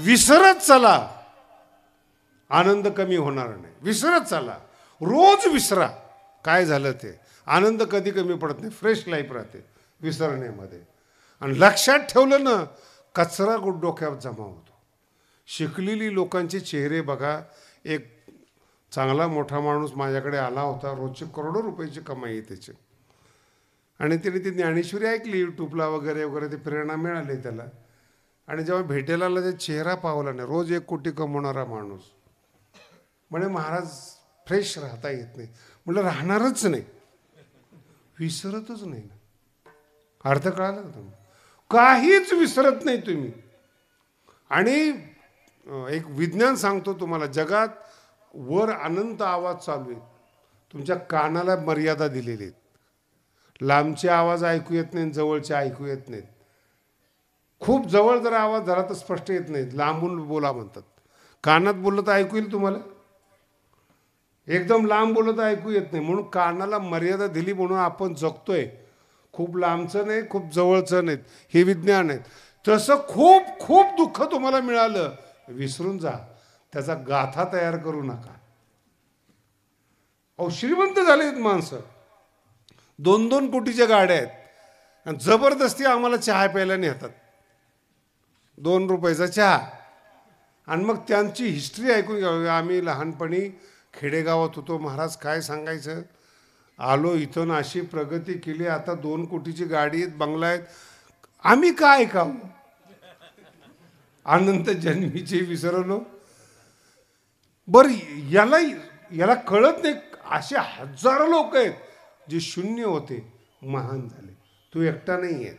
विसरत चला, आनंद कमी होणार नाही. विसरत चला, रोज विसरा काय झालं ते. आनंद कधी कमी पडत नाही, फ्रेश लाईफ राहते विसरण्यामध्ये. आणि लक्षात ठेवलं ना, कचरा डोक्यावर जमा होतो. शिकलेली लोकांचे चेहरे बघा. एक चांगला मोठा माणूस माझ्याकडे आला होता, रोजचे करोडो रुपयाची कमाई आहे त्याची. आणि त्याने ती ज्ञानेश्वरी ऐकली यूट्यूबला वगैरे वगैरे, ते प्रेरणा मिळाली त्याला. आणि जेव्हा भेटायला आला, ते चेहरा पावला नाही. रोज 1 कोटी कमवणारा माणूस. म्हणे महाराज फ्रेश राहता येत नाही. म्हटलं राहणारच नाही, विसरतच नाही ना. अर्थ कळाला का तुम्ही? काहीच विसरत नाही तुम्ही. आणि एक विज्ञान सांगतो तुम्हाला, जगात वर अनंत आवाज चालू आहेत, तुमच्या कानाला मर्यादा दिलेली आहेत. लांबचे आवाज ऐकू येत नाहीत, जवळचे ऐकू येत नाहीत. खूप जवळ जर आवाज झाला तर स्पष्ट येत नाहीत, लांबून बोला म्हणतात. कानात बोललं तर ऐकू येईल तुम्हाला, एकदम लांब बोललं तर ऐकू येत नाही. म्हणून कानाला मर्यादा दिली, म्हणून आपण जगतोय. खूप लांबचं नाही, खूप जवळचं नाहीत, हे विज्ञान आहे. तसं खूप खूप दुःख तुम्हाला मिळालं, विसरून जा, त्याचा गाथा तयार करू नका. अहो श्रीमंत झालेत माणसं, 2-2 कोटीच्या गाड्या आहेत, आणि जबरदस्ती आम्हाला चहा प्यायला नेतात, 2 रुपयाचा चहा. आणि मग त्यांची हिस्ट्री ऐकून घ्यावी. आम्ही लहानपणी खेडेगावात होतो महाराज, काय सांगायचं, आलो इथून अशी प्रगती केली, आता 2 कोटीची गाडी आहेत, बंगला आहेत. आम्ही काय ऐकावं? अनंत जन्मीचे विसरलो. बर याला कळत नाही. असे हजारो लोक आहेत जे शून्य होते, महान झाले. तू एकटा नाही आहे.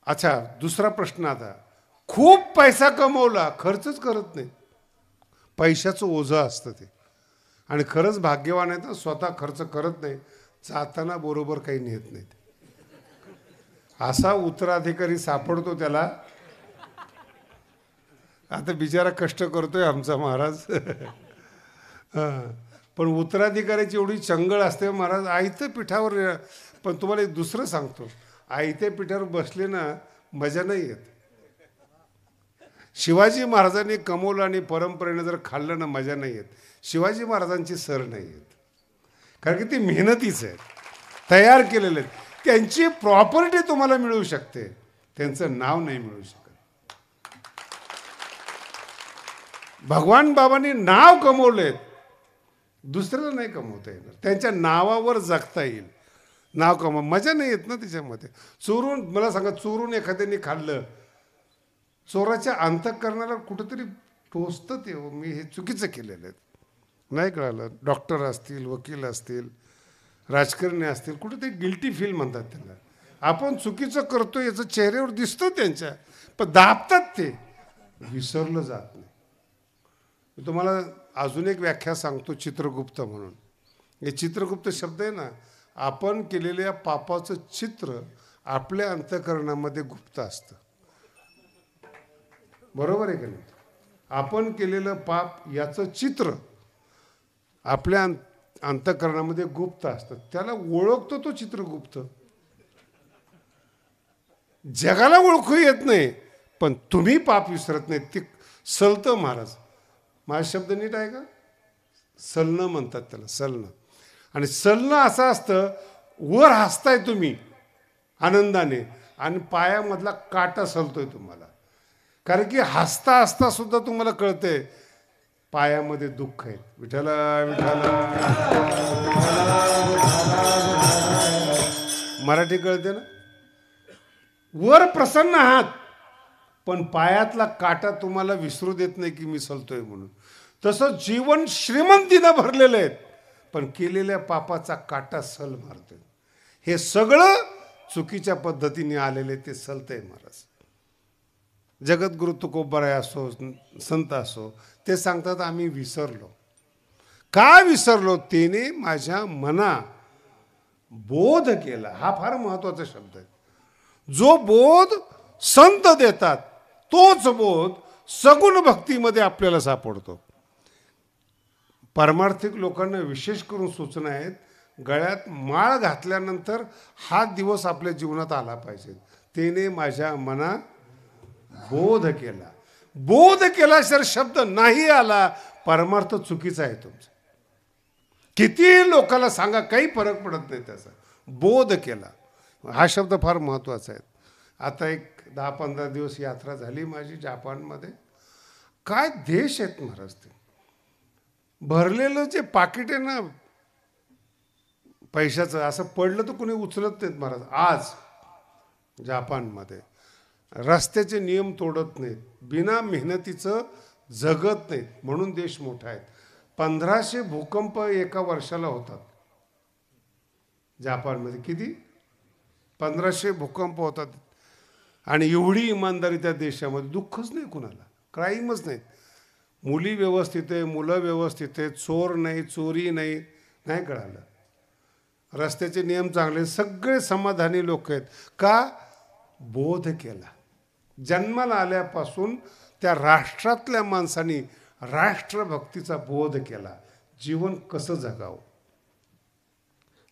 अच्छा, दुसरा प्रश्न आता. खूप पैसा कमवला, खर्चच करत नाही. पैशाचं ओझं असतं ते. आणि खरंच भाग्यवान आहे तर स्वतः खर्च करत नाही, जाताना बरोबर काही नेत नाही. असा उत्तराधिकारी सापडतो त्याला. आता बिचारा कष्ट करतोय आमचा महाराज. पण उत्तराधिकाऱ्याची एवढी चंगळ असते महाराज, आयत्या पिठावर. पण तुम्हाला एक दुसरं सांगतो, आयत्या पिठावर बसले ना मजा नाही येत. शिवाजी महाराजांनी कमवलं आणि परंपरेने जर खाल्लं ना मजा नाही येत. शिवाजी महाराजांची सर नाही येत, कारण की ती मेहनतीच आहे, तयार केलेले आहेत. त्यांची प्रॉपर्टी तुम्हाला मिळू शकते, त्यांचं नाव नाही मिळू शकत. भगवान बाबांनी नाव कमवलेत, दुसऱ्याला नाही कमवता येणार. त्यांच्या नावावर जगता येईल. नाव कमव, मजा नाही येत ना त्याच्यामध्ये. चोरून, मला सांगा, चोरून एखाद्याने खाल्लं, चोराच्या अंतःकरणाला कुठंतरी टोचतं ते. मी हे चुकीचं केलेलं आहे, नाही कळालं. डॉक्टर असतील, वकील असतील, राजकारणी असतील, कुठंतरी गिल्टी फील म्हणतात त्याला. आपण चुकीचं करतो याचं चेहऱ्यावर दिसतं त्यांच्या, पण दाबतात ते, विसरलं जात नाही. मी तुम्हाला अजून एक व्याख्या सांगतो, चित्रगुप्त म्हणून. हे चित्रगुप्त शब्द आहे ना, आपण केलेल्या पापाचं चित्र आपल्या अंतःकरणामध्ये गुप्त असतं. बरोबर आहे का नाही? आपण केलेलं पाप याचं चित्र आपल्या अंतःकरणामध्ये गुप्त असतं. त्याला ओळखतो तो चित्रगुप्त. जगाला ओळखू येत नाही, पण तुम्ही पाप विसरत नाही. ते सलतं महाराज. माझा शब्द नीट आहे का? सलनं म्हणतात त्याला, सलनं. आणि सलनं असं असतं, वर हसताय तुम्ही आनंदाने, आणि पायामधला काटा सलतोय तुम्हाला. कारण की हसता हसता सुद्धा तुम्हाला कळतंय पायामध्ये दुःख आहे. विठ्ठला विठ्ठला. मराठी कळते ना? वर प्रसन्न आहात पण पायातला काटा तुम्हाला विसरू देत नाही की मी चलतोय म्हणून. तसं जीवन श्रीमंतीनं भरलेलं आहे पण केलेल्या पापाचा काटा सल मारतोय. हे सगळं चुकीच्या पद्धतीने आलेले ते सलतंय महाराज. जगद्गुरु तुकोबाराय असो, संत असो, ते सांगतात आम्ही विसरलो. का विसरलो? त्याने माझ्या मना बोध केला. हा फार महत्वाचा शब्द आहे. जो बोध संत देतात तोच बोध सगुण भक्तीमध्ये आपल्याला सापडतो. पारमार्थिक लोकांना विशेष करून सूचना आहेत, गळ्यात माळ घातल्यानंतर हा दिवस आपल्या जीवनात आला पाहिजे. त्याने माझ्या मना बोध केला. बोध केला सर शब्द नाही आला, परमार्थ चुकीचा आहे तुमचा. किती लोकांना सांगा काही फरक पडत नाही त्याचा. बोध केला हा शब्द फार महत्वाचा आहे. आता एक 10-15 दिवस यात्रा झाली माझी जपानमध्ये. काय देश आहेत महाराज ते. भरलेलं जे पाकिट आहे ना पैशाचं, असं पडलं तर कुणी उचलत नाहीत महाराज. आज जपानमध्ये रस्त्याचे नियम तोडत नाहीत, बिना मेहनतीचं जगत नाहीत, म्हणून देश मोठा आहे. 1500 भूकंप एका वर्षाला होतात जपानमध्ये. किती? 1500 भूकंप होतात. आणि एवढी इमानदारी त्या देशामध्ये. दुःखच नाही कुणाला, क्राईमच नाहीत. मुली व्यवस्थित आहे, मुलं व्यवस्थित आहेत, चोर नाही, चोरी नाही. नाही कळालं. रस्त्याचे नियम चांगले, सगळे समाधानी लोक आहेत. का? बोध केला. जन्माला आल्यापासून त्या राष्ट्रातल्या माणसांनी राष्ट्रभक्तीचा बोध केला. जीवन कसं जगावं.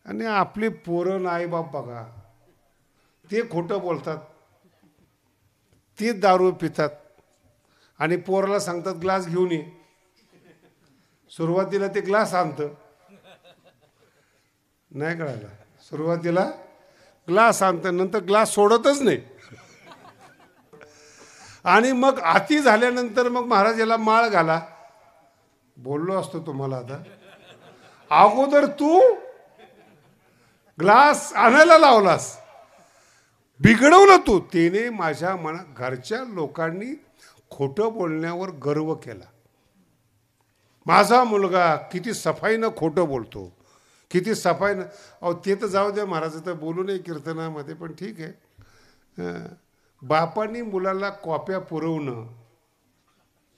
आणि आपले पोरं आईबाप बघा, ते खोटं बोलतात, ते दारू पितात आणि पोराला सांगतात ग्लास घेऊन ये. सुरुवातीला ते ग्लास आणतं, नाही कळालं. सुरुवातीला ग्लास आणतं, नंतर ग्लास सोडतच नाही. आणि मग आती झाल्यानंतर मग महाराज याला माळ घाला. बोललो असतो तुम्हाला आता. अगोदर तू ग्लास आणायला लावलास, बिघडवलं तू. त्याने माझ्या मनात घरच्या लोकांनी खोटं बोलण्यावर गर्व केला. माझा मुलगा किती सफाईनं खोटं बोलतो, किती सफाईनं. अहो ते तर जाऊ द्या महाराज, तर बोलू नये कीर्तनामध्ये, पण ठीक आहे. बापांनी मुलाला कॉप्या पुरवणं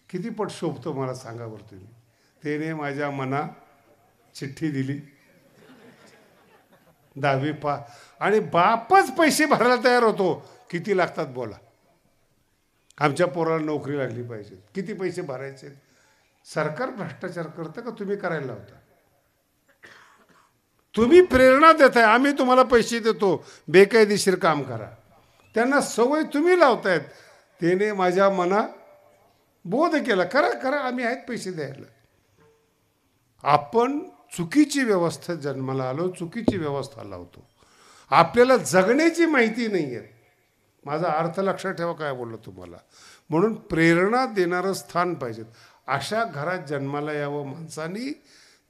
किती पट शोभतं मला सांगा बरं तुम्ही. त्याने माझ्या मना चिठ्ठी दिली 10वी पा, आणि बापच पैसे भरायला तयार होतो. किती लागतात बोला. आमच्या पोराला नोकरी लागली पाहिजे, किती पैसे भरायचे. सरकार भ्रष्टाचार करतं का तुम्ही करायला लावता? तुम्ही प्रेरणा देताय, आम्ही तुम्हाला पैसे देतो, बेकायदेशीर काम करा. त्यांना सवय तुम्ही लावतायत. त्याने माझ्या मना बोध केला, करा करा, आम्ही आहेत पैसे द्यायला. आपण चुकीची व्यवस्था जन्माला आलो, चुकीची व्यवस्था लावतो. आपल्याला जगण्याची माहिती नाही आहे. माझा अर्थ लक्षात ठेवा काय बोललो तुम्हाला. म्हणून प्रेरणा देणारं स्थान पाहिजेत. अशा घरात जन्माला यावं माणसांनी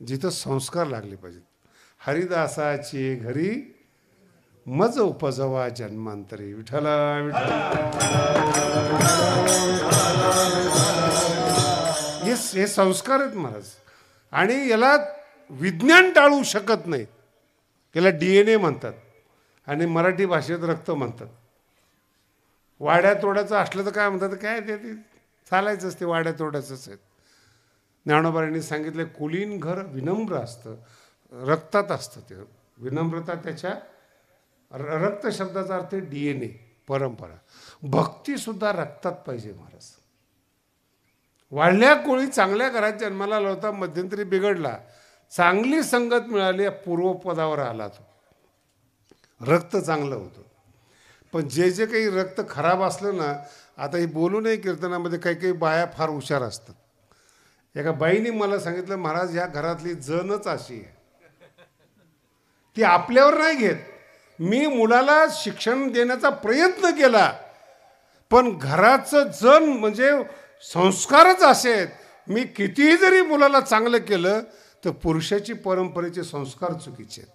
जिथं संस्कार लागले पाहिजेत. हरिदासाची घरी मज उपजवा जन्मांतरी. विठ्ठला हे संस्कार आहेत महाराज. आणि याला विज्ञान टाळू शकत नाही. याला DNA म्हणतात आणि मराठी भाषेत रक्त म्हणतात. वाड्या तोड्याचं असलं तर काय म्हणतात, काय ते चालायचंच, ते वाड्या तोड्याचंच आहेत. ज्ञानोबांनी सांगितलं कुलीन घर विनम्र असतं, रक्तात असतं. ते विनम्रता त्याच्या रक्त शब्दाचा अर्थ DNA, परंपरा. भक्तीसुद्धा रक्तात पाहिजे महाराज. वाढल्या कोळी चांगल्या घरात जन्माला आला होता, मध्यंतरी बिघडला, चांगली संगत मिळाली, पूर्वपदावर आला तो. रक्त चांगलं होतं. पण जे जे काही रक्त खराब असलं ना, आता हे बोलू नये कीर्तनामध्ये, काही काही बाया फार हुशार असतात. एका बाईने मला सांगितलं, महाराज या घरातली जनच अशी आहे, ती आपल्यावर नाही घेत. मी मुलाला शिक्षण देण्याचा प्रयत्न केला, पण घराचं जन म्हणजे संस्कारच असे आहेत. मी कितीही जरी मुलाला चांगलं केलं तर पुरुषाची परंपरेचे संस्कार चुकीचे आहेत.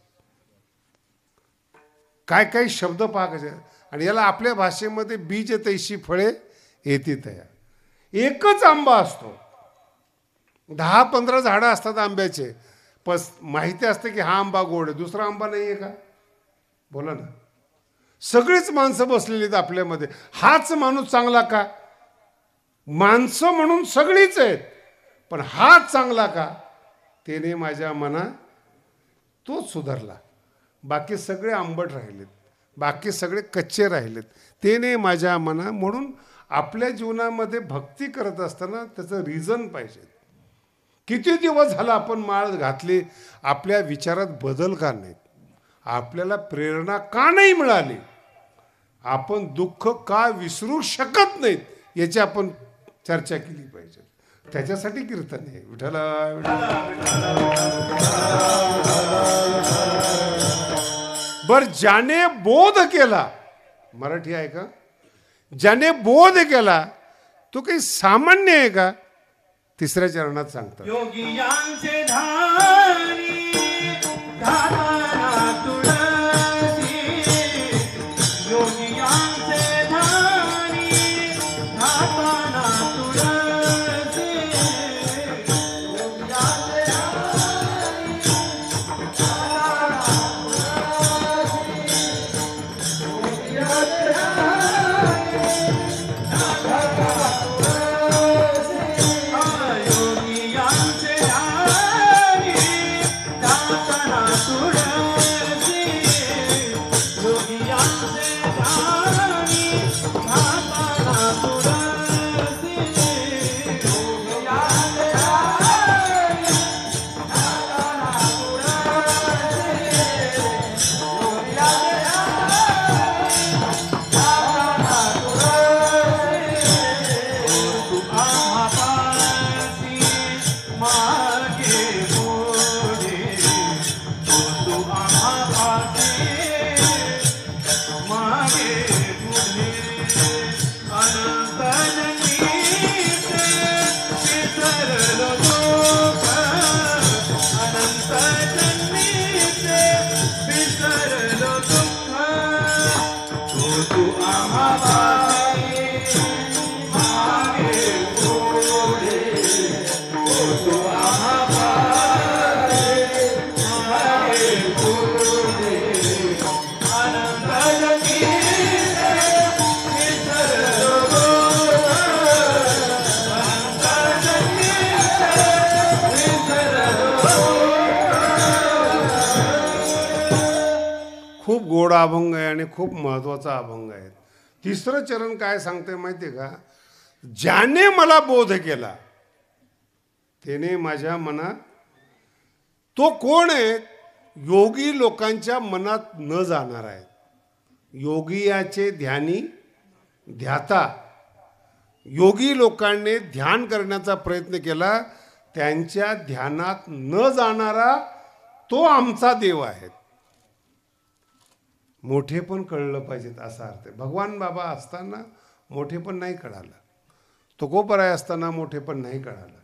काय काय शब्द पहा कसे. आणि याला आपल्या भाषेमध्ये बीज तैशी फळे येती तया. एकच आंबा असतो, 10-15 झाडं असतात आंब्याचे, पण माहिती असते की हा आंबा गोड आहे, दुसरा आंबा नाही आहे का? बोला ना. सगळीच माणसं बसलेली आहेत आपल्यामध्ये, हाच माणूस चांगला का? माणसं म्हणून सगळीच आहेत, पण हाच चांगला का? त्याने माझ्या मना तोच सुधारला. बाकी सगळे आंबट राहिलेत, बाकी सगळे कच्चे राहिलेत. त्याने माझ्या मना. म्हणून आपल्या जीवनामध्ये भक्ती करत असताना त्याचं रिझन पाहिजे. किती दिवस झाला आपण माळ घातली, आपल्या विचारात बदल का नाहीत? आपल्याला प्रेरणा का नाही मिळाली? आपण दुःख का विसरू शकत नाहीत याची आपण चर्चा केली पाहिजे. त्याच्यासाठी कीर्तन आहे. विठ्ठला बर. ज्याने बोध केला, मराठी आहे का? ज्याने बोध केला तो काही सामान्य आहे का? तिसऱ्या चरणात सांगतात, योगियांचे धारी धारा तुळसी, योगियांचे धारी धारा तुळसी, योगियांचे खूप गोड अभंग आहे आणि खूप महत्वाचा अभंग आहे. तिसरं चरण काय सांगते माहिती आहे का? ज्याने मला बोध केला त्याने माझ्या मनात. तो कोण आहे? योगी लोकांच्या मनात न जाणार आहे. योगियाचे ध्यानी ध्याता. योगी लोकांनी ध्यान करण्याचा प्रयत्न केला, त्यांच्या ध्यानात न जाणारा तो आमचा देव आहे. मोठे पण कळलं पाहिजेत असा अर्थ आहे. भगवान बाबा असताना मोठे पण नाही कळालं, तुकोबराय असताना मोठे पण नाही कळालं,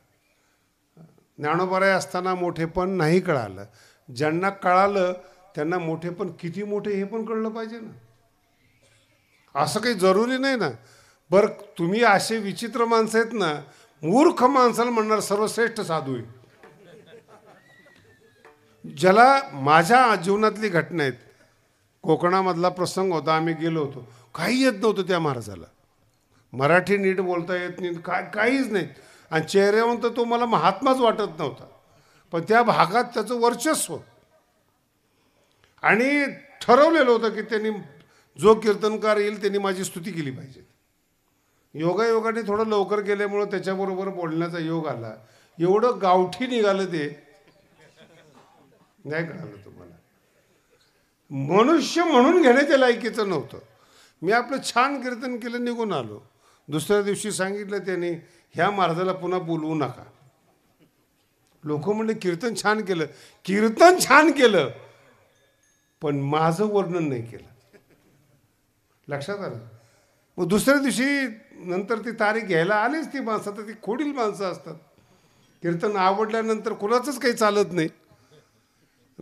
ज्ञानोबराय असताना मोठे पण नाही कळालं. ज्यांना कळालं त्यांना मोठे पण किती मोठे हे पण कळलं पाहिजे ना. असं काही जरुरी नाही ना. बरं, तुम्ही असे विचित्र माणसं आहेत ना, मूर्ख माणसाला म्हणणार सर्वश्रेष्ठ साधू आहे. ज्याला माझ्या जीवनातली घटना आहेत. कोकणामधला प्रसंग होता, आम्ही गेलो होतो, काही येत नव्हतं त्या महाराजाला, मराठी नीट बोलता येत नाही, काहीच नाही. आणि चेहऱ्यावरून तर तो मला महात्माच वाटत नव्हता, पण त्या भागात त्याचं वर्चस्व. आणि ठरवलेलं होतं की त्यांनी जो कीर्तनकार येईल त्यांनी माझी स्तुती केली पाहिजे. योगायोगाने थोडं लवकर गेल्यामुळं त्याच्याबरोबर बोलण्याचा योग आला. एवढं गावठी निघालं ते नाही कळालं तुम्हाला. मनुष्य म्हणून घेण्याच्या लायकीचं नव्हतं. मी आपलं छान कीर्तन केलं, निघून आलो. दुसऱ्या दिवशी सांगितलं त्यांनी, ह्या महाराजाला पुन्हा बोलवू नका. लोक म्हणले कीर्तन छान केलं. कीर्तन छान केलं पण माझं वर्णन नाही केलं. लक्षात आलं. मग दुसऱ्या दिवशी नंतर ती तारीख घ्यायला आलीच ती माणसं. तर ती खोडील माणसं असतात. कीर्तन आवडल्यानंतर कुणाचंच काही चालत नाही.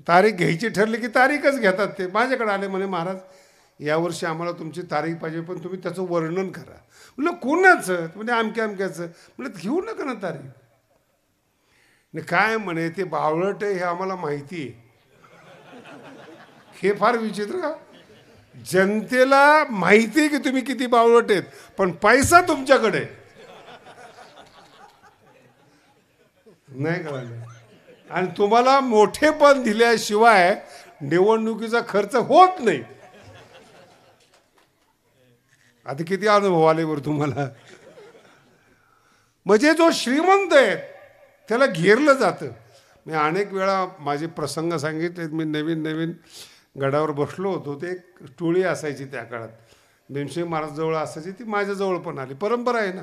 तारीख घ्यायची ठरली की तारीखच घेतात. ते माझ्याकडे आले म्हणे, महाराज यावर्षी आम्हाला तुमची तारीख पाहिजे, पण तुम्ही त्याचं वर्णन करा. म्हणलं कोणाचं? म्हणजे अमक्या अमक्याचं. म्हणलं घेऊ नका ना तारीख. नाही काय म्हणे, ते बावळट आहे हे आम्हाला माहिती आहे. हे फार विचित्र का? जनतेला माहिती आहे की तुम्ही किती बावळट आहेत, पण पैसा तुमच्याकडे नाही कळलं. आणि तुम्हाला मोठेपण दिल्याशिवाय निवडणुकीचा खर्च होत नाही. आता किती अनुभव आले बरं तुम्हाला. म्हणजे जो श्रीमंत आहे त्याला घेरलं जातं. मी अनेक वेळा माझे प्रसंग सांगितले. मी नवीन नवीन गडावर बसलो होतो, ते एक टोळी असायची त्या काळात, भीमसिंग महाराज जवळ असायची, ती माझ्याजवळ पण आली. परंपरा आहे ना.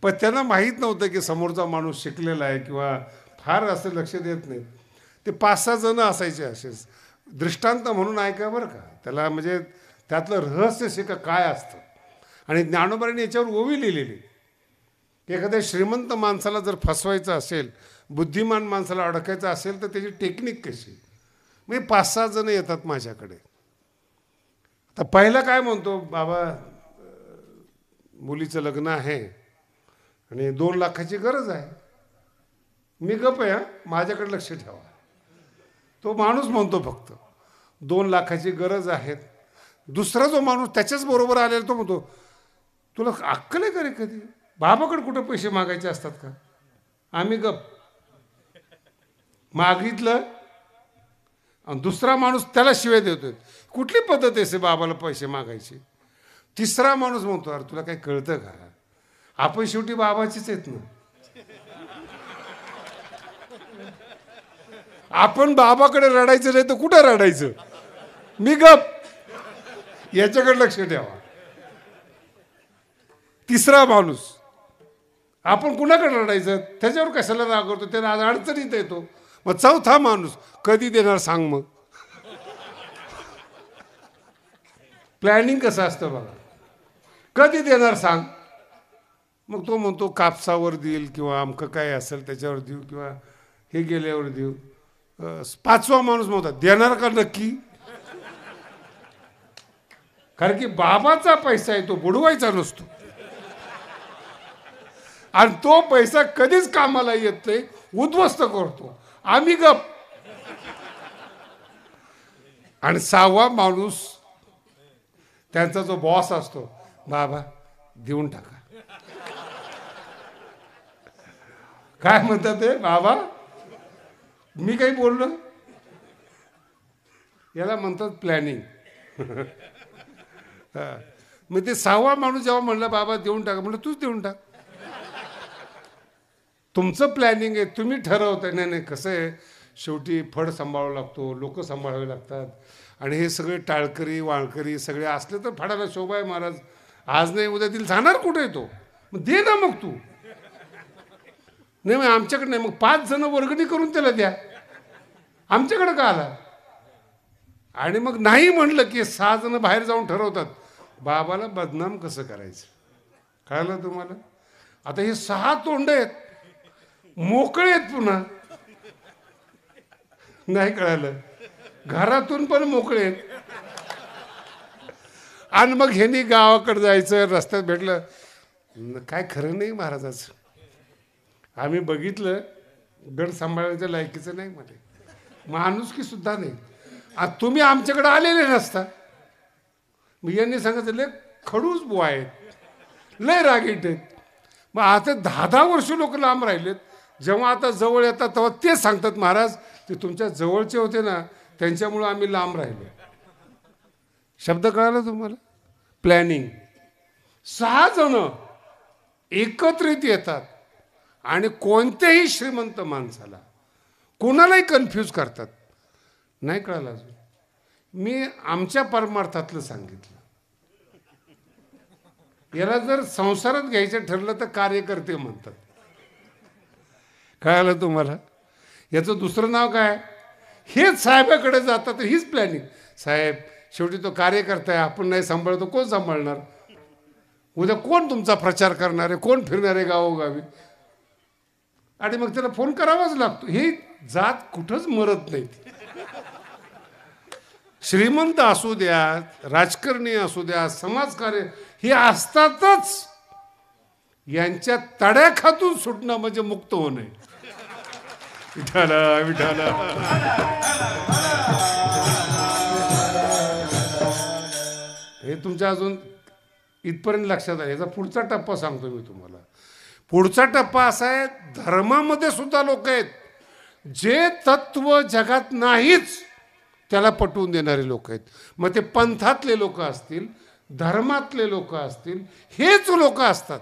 पण त्यांना माहीत नव्हतं की समोरचा माणूस शिकलेला आहे किंवा फार असं लक्ष देत नाहीत. ते 5-6 जण असायचे असेच. दृष्टांत म्हणून ऐका बरं का, त्याला म्हणजे त्यातलं रहस्य शिका काय असतं. आणि ज्ञानोबांनी याच्यावर ओवी लिहिलेली की एखाद्या श्रीमंत माणसाला जर फसवायचं असेल, बुद्धिमान माणसाला अडकायचं असेल तर त्याची टेक्निक कशी. म्हणजे 5-6 जण येतात माझ्याकडे. आता पहिला काय म्हणतो, बाबा मुलीचं लग्न आहे आणि 2 लाखाची गरज आहे. मी गप आहे, माझ्याकडे लक्ष ठेवा. तो माणूस म्हणतो फक्त 2 लाखाची गरज आहे. दुसरा जो माणूस त्याच्याच बरोबर आलेला तो म्हणतो, तुला अक्कल आहे का रे, कधी बाबाकडे कुठं पैसे मागायचे असतात का? आम्ही गप. मागितलं आणि दुसरा माणूस त्याला शिवाय देतोय. कुठली पद्धत आहे बाबाला पैसे मागायची? तिसरा माणूस म्हणतो, अरे तुला काही कळतं का, आपण शेवटी बाबाचीच आहेत ना. आपण बाबाकडे रडायचं नाही तर कुठं रडायचं? मी गप. याच्याकडे लक्ष ठेवा. तिसरा माणूस, आपण कुणाकडे रडायचं, त्याच्यावर कशाला रागवतो, त्याला आज अडचणीत येतो. मग चौथा माणूस, कधी देणार सांग. मग प्लॅनिंग कसं असतं बघा. कधी देणार सांग. मग तो म्हणतो कापसावर देईल किंवा आमकं काय असेल त्याच्यावर देऊ किंवा हे गेल्यावर देऊ. 5वा माणूस म्हणतात, देणार का नक्की? कारण की बाबाचा पैसा आहे तो बुडवायचा नसतो आणि तो पैसा कधीच कामाला येत नाही, उद्ध्वस्त करतो. आम्ही गप. आणि 6वा माणूस, त्यांचा जो बॉस असतो, बाबा देऊन टाका. काय म्हणतात ते, बाबा मी काही बोललो. याला म्हणतात प्लॅनिंग. मग ते 6वा माणूस जेव्हा म्हणलं बाबा देऊन टाका, म्हणलं तूच देऊन टाक. तुमचं प्लॅनिंग आहे, तुम्ही ठरवताय. नाही नाही, कसं आहे, शेवटी फड सांभाळावं लागतो, लोक सांभाळावे लागतात. आणि हे सगळे टाळकरी वाळकरी सगळे असले तर फडाला शोभा आहे. महाराज आज नाही उद्या दिल, जाणार कुठे तो? मग दे ना मग तू. नाही मग आमच्याकडे नाही, मग 5 जण वर्गणी करून त्याला द्या. आमच्याकडे का आला? आणि मग नाही म्हणलं की 6 जण बाहेर जाऊन ठरवतात बाबाला बदनाम कसं करायचं. कळलं तुम्हाला? आता हे 6 तोंड आहेत, मोकळे आहेत पुन्हा. नाही कळालं? घरातून पण मोकळे आहेत. आणि मग ह्यांनी गावाकडे जायचं, रस्त्यात भेटलं, काय खरं नाही महाराजाचं. आम्ही बघितलं, गड सांभाळायच्या लायकीचं नाही मध्ये, माणुसकी सुद्धा नाही. आता तुम्ही आमच्याकडे आलेले नसता. मग यांनी सांगितलं लय खडूस बुवा आहेत, लय रागीट आहेत. मग आता 10-10 वर्ष लोक लांब राहिलेत. जेव्हा आता जवळ येतात तेव्हा ते सांगतात, महाराज ते तुमच्या जवळचे होते ना, त्यांच्यामुळं आम्ही लांब राहिलो. शब्द कळाला तुम्हाला? प्लॅनिंग. 6 जण एकत्रित येतात आणि कोणत्याही श्रीमंत माणसाला कोणालाही कन्फ्यूज करतात. नाही कळालं अजून? मी आमच्या परमार्थातलं सांगितलं. याला जर संसारात घ्यायचं ठरलं तर कार्यकर्ते म्हणतात. कळालं तुम्हाला? याचं दुसरं नाव काय? हेच साहेबाकडे जातात, हीच प्लॅनिंग. साहेब शेवटी तो कार्यकर्ता आहे, आपण नाही सांभाळतो, कोण सांभाळणार? उद्या कोण तुमचा प्रचार करणार आहे, कोण फिरणार आहे गावोगावी? आणि मग त्याला फोन करावाच लागतो. ही जात कुठंच मरत नाही. श्रीमंत असू द्या, राजकारणी असू द्या, समाजकार्य हे असतातच. यांच्या तड्याखातून सुटणं म्हणजे मुक्त होणे. विठाला विठाला. हे तुमच्या अजून इथपर्यंत लक्षात आहे. याचा पुढचा टप्पा सांगतो मी तुम्हाला. पुढचा टप्पा असा आहे, धर्मामध्ये सुद्धा लोक आहेत जे तत्व जगात नाहीच त्याला पटवून देणारे लोक आहेत. मग ते पंथातले लोक असतील, धर्मातले लोक असतील, हेच लोक असतात.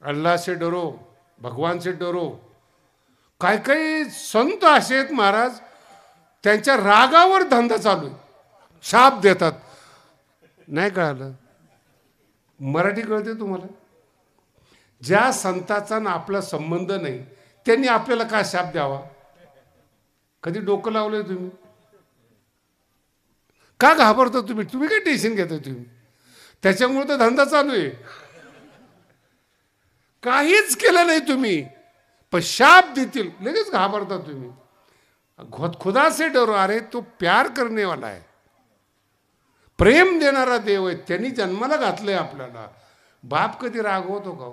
अल्लाह से डरो, भगवान से डरो. काही काही संत असे आहेत महाराज, त्यांच्या रागावर धंदा चालू आहे. शाप देतात. नाही कळालं? मराठी कळते तुम्हाला? ज्या संताचा ना आपला संबंध नाही त्यांनी आपल्याला काय शाप द्यावा? कधी डोकं लावलंय तुम्ही? का घाबरता तुम्ही? तुम्ही काय टेन्शन घेताय तुम्ही? त्याच्यामुळे तर धंदा चालू आहे. काहीच केलं नाही तुम्ही, पण शाप देतील लगेच घाबरता तुम्ही. खुदा से डरो. अरे तो प्यार करने वाला है, प्रेम देणारा देव आहे. त्यांनी जन्माला घातलंय आपल्याला. बाप कधी रागवतो का?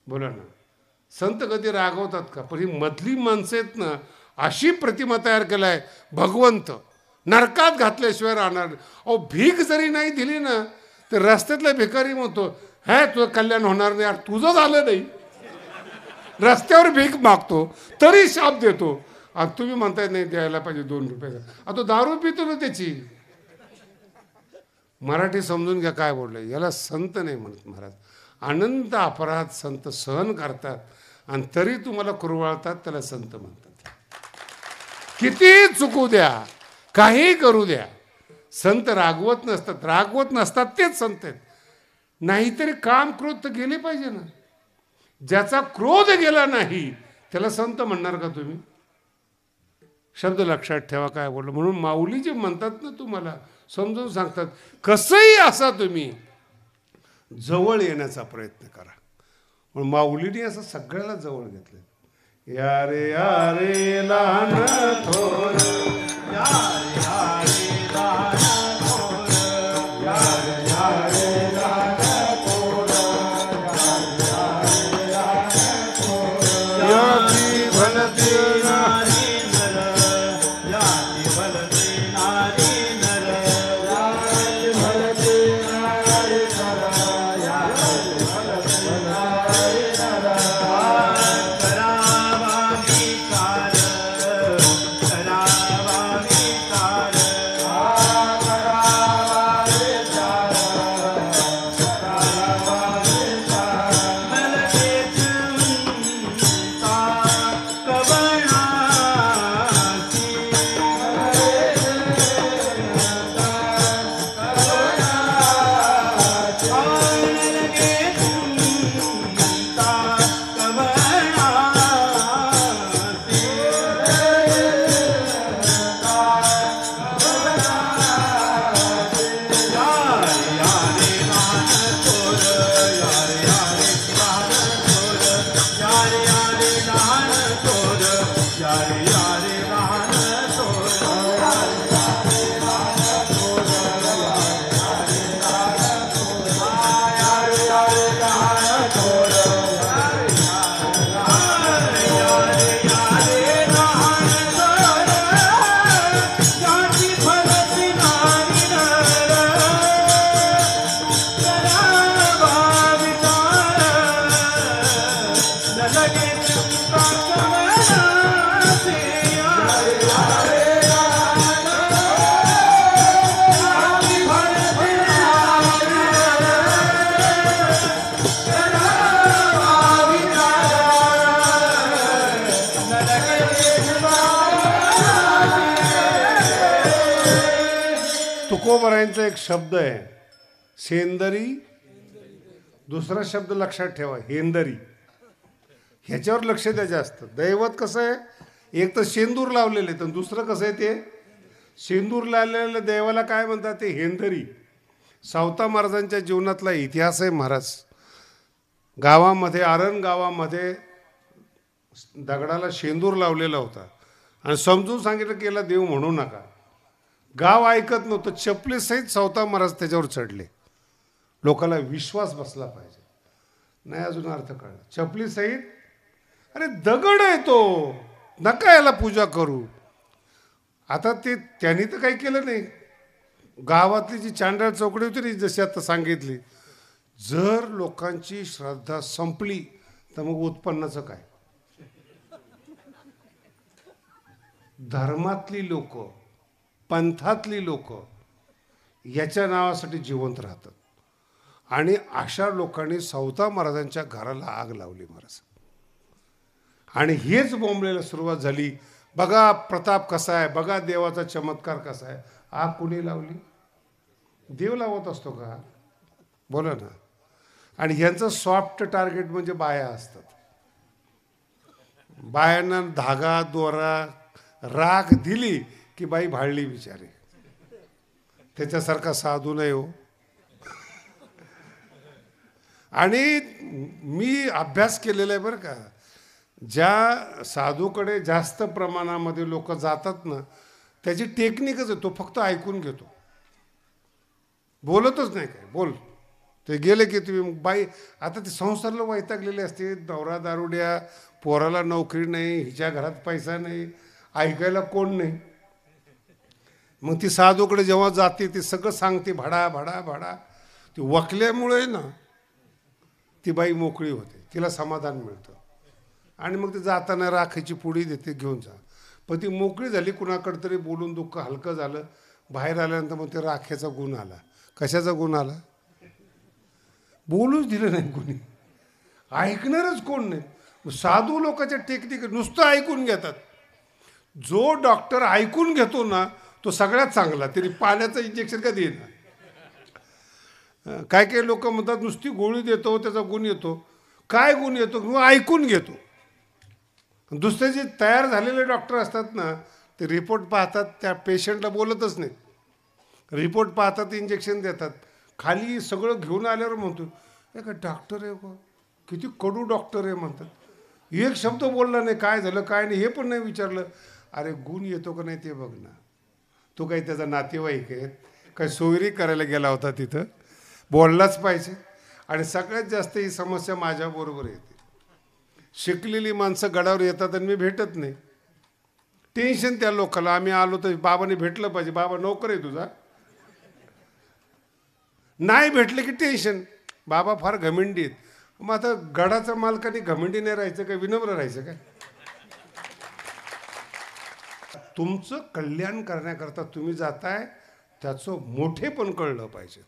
बोला ना. संत कधी रागवतात का? पण ही मधली माणसं आहेत ना, अशी प्रतिमा तयार केलाय भगवंत नरकात घातल्याशिवाय राहणार. अहो भीक जरी नाही दिली ना तर रस्त्यातला भिकारी म्हणतो, हे तुझं कल्याण होणार नाही. यार तुझं झालं नाही, रस्त्यावर भीक मागतो तरी शाप देतो. आणि तुम्ही म्हणताय नाही द्यायला पाहिजे 2 रुपये. आता तो दारू पितो ना त्याची. मराठी समजून घ्या काय बोललंय. याला संत नाही म्हणत महाराज. अनंत अपराध संत सहन करतात आणि तरी तुम्हाला कुरवाळतात, त्याला संत म्हणतात. किती चुकू द्या, काही करू द्या, संत रागवत नसतात. रागवत नसतात तेच संत आहेत. नाहीतरी काम क्रोध तर गेले पाहिजे ना. ज्याचा क्रोध गेला नाही त्याला संत म्हणणार का तुम्ही? शब्द लक्षात ठेवा काय बोललो. म्हणून माऊली जे म्हणतात ना तुम्हाला समजून सांगतात, कसंही असा तुम्ही जवळ येण्याचा प्रयत्न करा. म्हणून माऊलीने असं सगळ्याला जवळ घेतलं. या रे लहान थोर, या रे लहान थोर, या रे लहान थोर, याची भलती नारी नर, याची भलती नारी नर, याची भलती नारी नर, याची भलती नारी नर. करावा विचार, करावा विचार, करावा विचार, करावा विचार. मलकेच उंचा कवणासी, तुकोबरायांचा एक शब्द आहे सेंदरी. दुसरा शब्द लक्षात ठेवा हेंदरी. ह्याच्यावर लक्ष द्या जास्त. दैवत कसं आहे, एक तर शेंदूर लावलेले, तर दुसरं कसं आहे ते शेंदूर लावलेलं देवाला काय म्हणतात ते हेंदरी. सावता महाराजांच्या जीवनातला इतिहास आहे महाराज. गावामध्ये आरण गावामध्ये दगडाला शेंदूर लावलेला होता आणि समजून सांगितलं की याला देव म्हणू नका. गाव ऐकत नव्हतं. चपलीसहित सावता महाराज त्याच्यावर चढले. लोकांना विश्वास बसला पाहिजे. नाही अजून अर्थ कळला. चपलीसहित, अरे दगड आहे तो, नका याला पूजा करू. आता ते त्यांनी तर काही केलं नाही. गावातली जी चांडाळ चौकडी होती ना, जशी आता सांगितली, जर लोकांची श्रद्धा संपली तर मग उत्पन्नाचं काय. धर्मातली लोक, पंथातली लोक याच्या नावासाठी जिवंत राहतात. आणि अशा लोकांनी सावता महाराजांच्या घराला आग लावली महाराज. आणि हेच बोंबलेला सुरुवात झाली. बघा प्रताप कसा आहे, बघा देवाचा चमत्कार कसा आहे. आग कुणी लावली? देव लावत असतो का? बोला ना. आणि ह्यांचं सॉफ्ट टार्गेट म्हणजे बाया असतात. बायांना धागा दोरा राख दिली की बाई भाळली बिचारी. त्याच्यासारखा साधू नाही हो. आणि मी अभ्यास केलेला आहे बरं का. ज्या साधूकडे जास्त प्रमाणामध्ये लोक जातात ना, त्याची टेक्निकच आहे, तो फक्त ऐकून घेतो, बोलतच नाही. काय बोल ते गेले की तुम्ही बाई. आता ते संसारला वैतागलेले असते. नवरा दारुड्या, पोराला नोकरी नाही, हिच्या घरात पैसा नाही, ऐकायला कोण नाही. मग ती साधूकडे जेव्हा जाते ती सगळं सांगते भडा भडा भडा. ती वकल्यामुळे ना ती बाई मोकळी होते, तिला समाधान मिळतं. आणि मग ते जाताना राखाची पुडी देते, घेऊन जा. पण ती मोकळी झाली, कुणाकडे तरी बोलून दुःख हलकं झालं. बाहेर आल्यानंतर मग ते राखेचा गुण आला. कशाचा गुण आला? बोलूच दिलं नाही कोणी, ऐकणारच कोण नाही. साधू लोकांच्या टेक्निक नुसतं ऐकून घेतात. जो डॉक्टर ऐकून घेतो ना तो सगळ्यात चांगला. तरी पाण्याचं इंजेक्शन कधी येणार? काय काय लोक म्हणतात नुसती गोळी देतो त्याचा गुण येतो. काय गुण येतो? किंवा ऐकून घेतो. दुसरे जे तयार झालेले डॉक्टर असतात ना, ते रिपोर्ट पाहतात, त्या पेशंटला बोलतच नाहीत. रिपोर्ट पाहतात, इंजेक्शन देतात. खाली सगळं घेऊन आल्यावर म्हणतो का डॉक्टर आहे का, किती कडू डॉक्टर आहे म्हणतात. एक शब्द बोलला नाही, काय झालं काय नाही हे पण नाही विचारलं. अरे गुण येतो का नाही ते बघ ना. तो काही त्याचा नातेवाईक आहे, काही सोयरी करायला गेला होता तिथं, बोललाच पाहिजे. आणि सगळ्यात जास्त ही समस्या माझ्याबरोबर येते. शिकलेली माणसं गडावर येतात आणि मी भेटत नाही. टेन्शन त्या लोकांना. आम्ही आलो तर बाबाने भेटलं पाहिजे. बाबा नोकर आहे तुझा, नाही भेटले की टेन्शन. बाबा फार घमिंडी आहेत. मग आता गडाचा मालकाने घमिंडी नाही राहायचं काय, विनम्र राहायचं काय? तुमचं कल्याण करण्याकरता तुम्ही जाताय, त्याचं मोठेपण कळलं पाहिजे.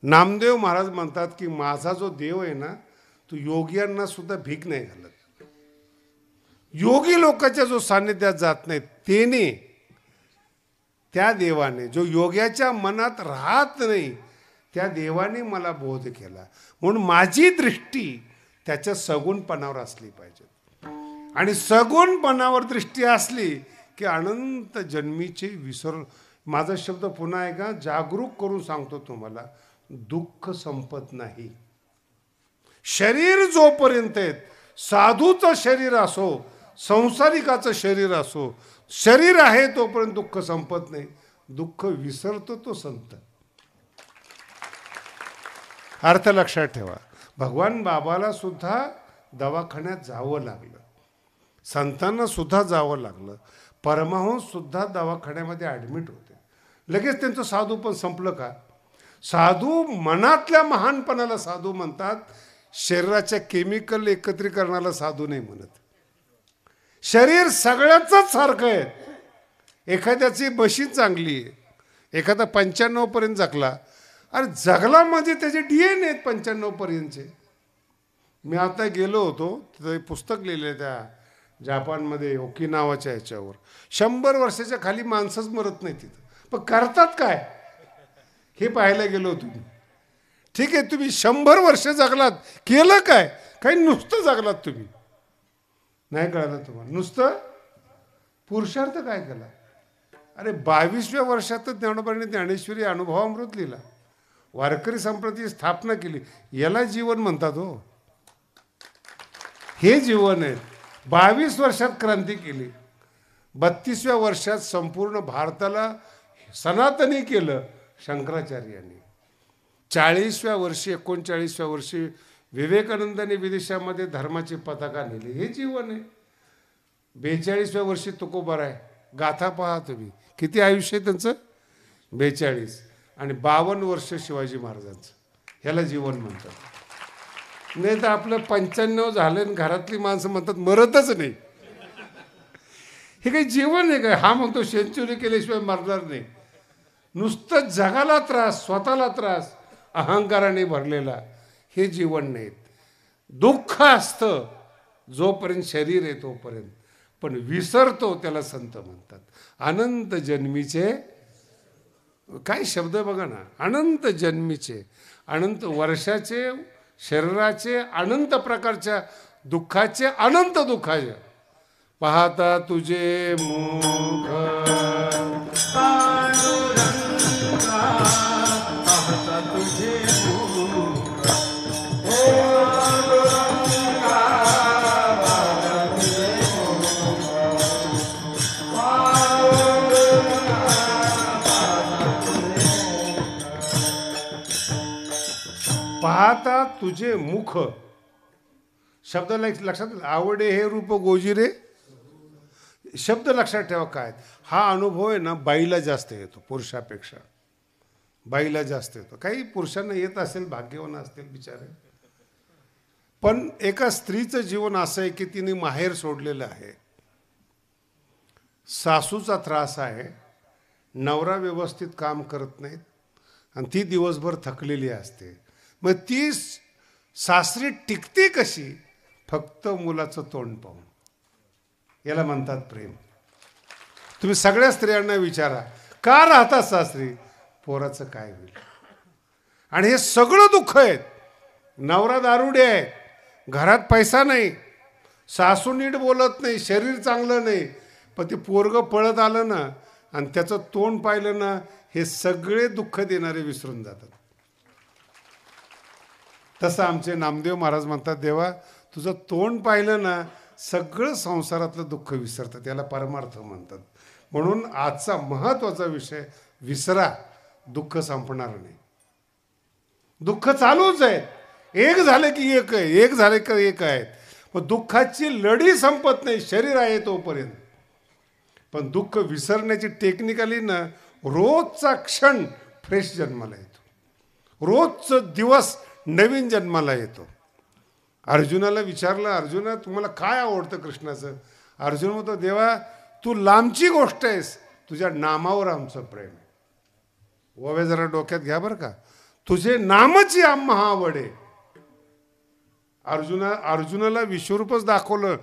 नामदेव महाराज म्हणतात की माझा जो देव आहे ना तो योगियांना सुद्धा भीक नाही घालत. योगी लोकांच्या जो सान्निध्यात जात नाही तेने, त्या देवाने, जो योग्याच्या मनात राहत नाही त्या देवाने मला बोध केला. म्हणून माझी दृष्टी त्याच्या सगुणपणावर असली पाहिजे. आणि सगुणपणावर दृष्टी असली की अनंत जन्मीचे विसर. माझा शब्द पुन्हा आहे का, जागरूक करून सांगतो तुम्हाला, दुःख संपत नाही. शरीर जोपर्यंत आहेत, साधूचं शरीर असो, संसारिकाचं शरीर असो, शरीर आहे तोपर्यंत दुःख संपत नाही. दुःख विसरतो तो संत. अर्थ लक्षात ठेवा. भगवान बाबाला सुद्धा दवाखान्यात जावं लागलं, संतांना सुद्धा जावं लागलं, परमहंस सुद्धा दवाखान्यामध्ये ॲडमिट होते. लगेच त्यांचं साधू पण संपलं का? साधू मनातल्या महानपणाला साधू म्हणतात, शरीराच्या केमिकल एकत्रीकरणाला साधू नाही म्हणत. शरीर सगळ्याच सारखं आहे. एखाद्याची मशीन चांगली आहे, एखादा 95 पर्यंत जगला. अरे जगला म्हणजे त्याचे DNA आहेत 95 पर्यंतचे. मी आता गेलो होतो, तिथं पुस्तक लिहिलं आहे त्या जपानमध्ये ओकिनावाच्या ह्याच्यावर. 100 वर्षाच्या खाली माणसंच मरत नाही तिथं. पण करतात काय हे पाहायला गेलो होतो. ठीक आहे, तुम्ही 100 वर्ष जगलात, केलं काय? काही नुसतं जगलात तुम्ही, नाही कळलं तुम्हाला? नुसतं पुरुषार्थ काय केला? अरे 22व्या वर्षातच ज्ञानोबांनी ज्ञानेश्वरी अनुभवामृत लिहिला. वारकरी संप्रदायाची स्थापना केली, याला जीवन म्हणतात हो. हे जीवन आहे. 22 वर्षात क्रांती केली, 32व्या वर्षात संपूर्ण भारताला सनातनी केलं शंकराचार्यांनी. 40व्या वर्षी 39व्या वर्षी विवेकानंदांनी विदेशामध्ये धर्माची पताका नेली. हे जीवन आहे. 42व्या वर्षी तुकोबार आहे. गाथा पहा तुम्ही, किती आयुष्य आहे त्यांचं, 42. आणि 52 वर्ष शिवाजी महाराजांचं. ह्याला जीवन म्हणतात. नाही तर आपलं 95 झालं आणि घरातली माणसं म्हणतात मरतच नाही. हे काही जीवन आहे काय? हा म्हणतो सेंचुरी केल्याशिवाय मरणार नाही. नुसतं जगाला त्रास, स्वतःला त्रास, अहंकाराने भरलेला, हे जीवन नाहीत. दुःख असतं जोपर्यंत शरीर आहे तोपर्यंत, पण विसरतो त्याला संत म्हणतात. अनंत जन्मीचे, काय शब्द बघा ना, अनंत जन्मीचे, अनंत वर्षाचे, शरीराचे, अनंत प्रकारच्या दुःखाचे, अनंत दुःखाचे. पाहता तुझे मुख पांडुरंगा, पाहता तुझे मुख, पांडुरंगा, पाहता तुझे मुख, पांडुरंगा, पाहता तुझे मुख. शब्द लक्षात, आवडे हे रूप गोजिरे. शब्द लक्षात ठेवा काय. हा अनुभव आहे ना बाईला जास्त येतो पुरुषापेक्षा. बाईला जास्त येतो. काही पुरुषांना येत असेल, भाग्यवान असतील बिचारे. पण एका स्त्रीचं जीवन असं आहे की तिने माहेर सोडलेलं आहे, सासूचा त्रास आहे, नवरा व्यवस्थित काम करत नाहीत आणि ती दिवसभर थकलेली असते. मग ती सासरी टिकते कशी? फक्त मुलाचं तोंड पाहून. याला म्हणतात प्रेम. तुम्ही सगळ्या स्त्रियांना विचारा, का राहतात सासरी? पोराचं काय होईल? आणि हे सगळं दुःख आहेत. नवरा दारुडे आहे, घरात पैसा नाही, सासू नीट बोलत नाही, शरीर चांगलं नाही, पण ते पोरगं पळत आलं ना आणि त्याचं तोंड पाहिलं ना, हे सगळे दुःख देणारे विसरून जातात. तसं आमचे नामदेव महाराज म्हणतात, देवा तुझं तोंड पाहिलं ना, सगळं संसारातलं दुःख विसरतं. त्याला परमार्थ म्हणतात. म्हणून आजचा महत्त्वाचा विषय, विसरा, दुःख संपणार नाही. दुःख चालूच आहे. एक झालं की एक आहे, एक झाले की एक आहे. पण दुःखाची लढी संपत नाही शरीर आहे तोपर्यंत. पण दुःख विसरण्याची टेक्निकली ना, रोजचा क्षण फ्रेश जन्माला येतो, रोजचं दिवस नवीन जन्माला येतो. अर्जुनाला विचारलं, अर्जुना तुम्हाला काय आवडतं कृष्णाचं? अर्जुन म्हणतो, देवा तू लांबची गोष्ट आहेस, तुझ्या नामावर आमचं प्रेम आहे. ओवे जरा डोक्यात घ्या बरं का. तुझे नामची आम्हा आवड आहे. अर्जुनाला विश्वरूपच दाखवलं,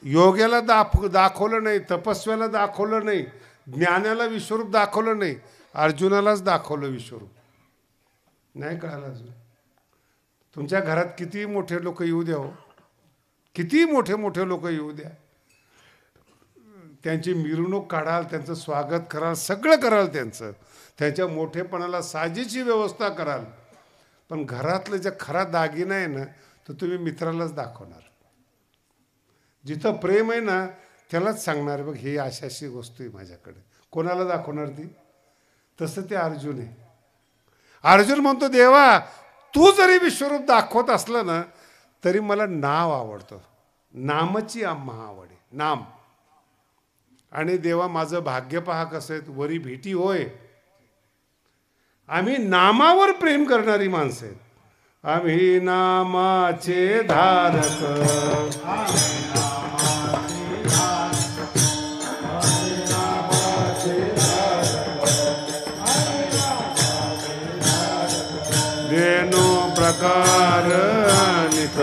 योग्याला दाखवलं नाही, तपस्व्याला दाखवलं नाही, ज्ञानाला विश्वरूप दाखवलं नाही, अर्जुनालाच दाखवलं विश्वरूप. नाही कळालं अजून? तुमच्या घरात किती मोठे लोक येऊ द्या हो, किती मोठे मोठे लोक येऊ द्या, त्यांची मिरवणूक काढाल, त्यांचं स्वागत कराल, सगळं कराल, त्यांच्या मोठेपणाला साजेची व्यवस्था कराल, पण घरातलं जे खरा दागिना आहे ना, तो तुम्ही मित्रालाच दाखवणार. जिथं प्रेम आहे ना, त्यालाच सांगणार, बघ ही अशी वस्तू आहे माझ्याकडे. कोणाला दाखवणार ती? तसं ते अर्जुन आहे. अर्जुन म्हणतो, देवा तू जरी विश्वरूप दाखवत असलं ना, तरी मला नाव आवडतं. नामची आम्हा आवड आहे, नाम. आणि देवा माझं भाग्य पहा कसं आहे, वरी भेटी होय. आम्ही नामावर प्रेम करणारी माणसं आहेत. आम्ही नामाचे धारक, देनो प्रकार निक,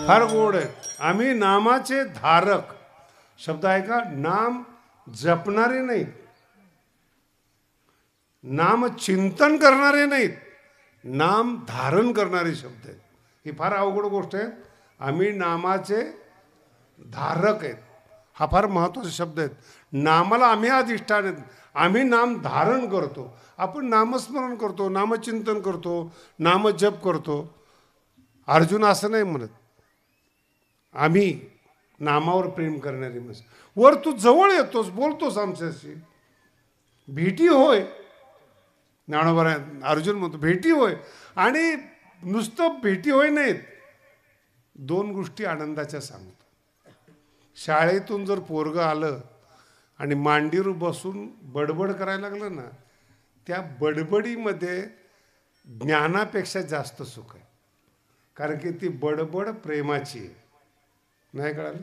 फार गोड आहेत. आम्ही नामाचे धारक. शब्द आहे का? नाम जपणारे नाहीत, नाम चिंतन करणारे नाहीत, नाम धारण करणारे शब्द आहेत. ही फार अवघड गोष्ट आहे. आम्ही नामाचे धारक आहेत, हा फार महत्त्वाचा शब्द आहे. नामाला आम्ही अधिष्ठान आहेत, आम्ही नाम धारण करतो. आपण नामस्मरण करतो, नामचिंतन करतो, नामजप करतो. अर्जुन असं नाही म्हणत. आम्ही नामावर प्रेम करणारी माणसं. वर तू जवळ येतोस, बोलतोस आमच्याशी, भेटी होय. ज्ञानोबा अर्जुन म्हणतो भेटी होय. आणि नुसतं भेटी होय नाहीत, दोन गोष्टी आनंदाच्या सांगतो. शाळेतून जर पोरगं आलं आणि मांडीवर बसून बडबड करायला लागलं ना, त्या बडबडीमध्ये ज्ञानापेक्षा जास्त सुख आहे. कारण की ती बडबड प्रेमाची आहे. नाही कळालं?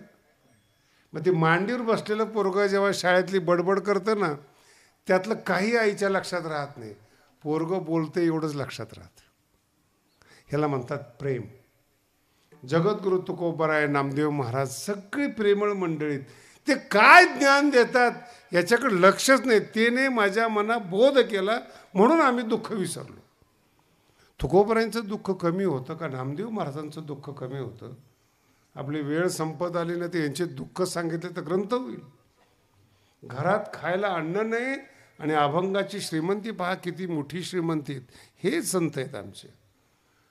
मग ती मांडीवर बसलेलं पोरगं जेव्हा शाळेतली बडबड करतं ना, त्यातलं काही आईच्या लक्षात राहत नाही. पोरगं बोलते एवढंच लक्षात राहतं. ह्याला म्हणतात प्रेम. जगद्गुरु तुकोबाराय, नामदेव महाराज सगळी प्रेमळ मंडळीत. ते काय ज्ञान देतात याच्याकडे लक्षच नाही. त्याने माझ्या मनात बोध केला म्हणून आम्ही दुःख विसरलो. तुकोबारायांचं दुःख कमी होतं का नामदेव महाराजांचं दुःख कमी होतं? आपली वेळ संपत आली ना, ते यांचे दुःख सांगितले तर ग्रंथ होईल. घरात खायला अन्न नाही आणि अभंगाची श्रीमंती पहा किती मोठी श्रीमंती आहेत. हे संत आहेत आमचे.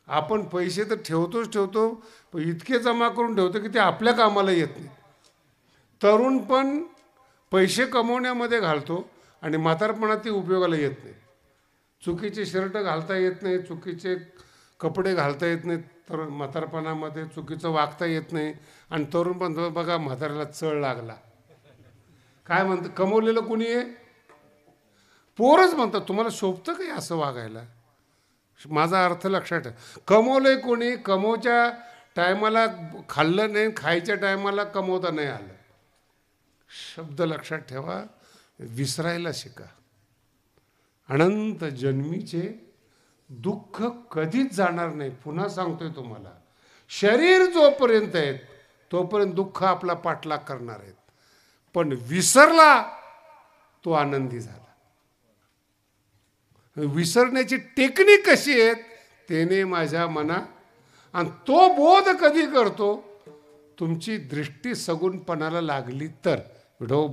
आपण पैसे तर ठेवतोच ठेवतो, पण इतके जमा करून ठेवतो की ते आपल्या कामाला येत नाही. तरुण पण पैसे कमवण्यामध्ये घालतो आणि म्हातारपणात ते उपयोगाला येत नाही. चुकीचे शर्ट घालता येत नाही, चुकीचे कपडे घालता येत नाहीत, तर म्हातारपणामध्ये चुकीचं वागता येत नाही. आणि तरुण पण बघा म्हाताऱ्याला चळ लागला. काय म्हणतं? कमवलेलं कोणी आहे? पोरच म्हणतात. तुम्हाला शोभतं काही असं वागायला? माझा अर्थ लक्षात ठेवा. कमवलंय कोणी? कमवच्या टायमाला खाल्लं नाही, खायच्या टायमाला कमवता नाही आलं. शब्द लक्षात ठेवा. विसरायला शिका. अनंत जन्मीचे दुःख कधीच जाणार नाही. पुन्हा सांगतोय तुम्हाला, शरीर जोपर्यंत आहेत तोपर्यंत दुःख आपला पाठलाग करणार आहेत. पण विसरला तो आनंदी झाला. विसरण्याची टेक्निक कशी आहे? त्याने माझ्या मना. आणि तो बोध कधी करतो? तुमची दृष्टी सगुणपणाला लागली तर. विठो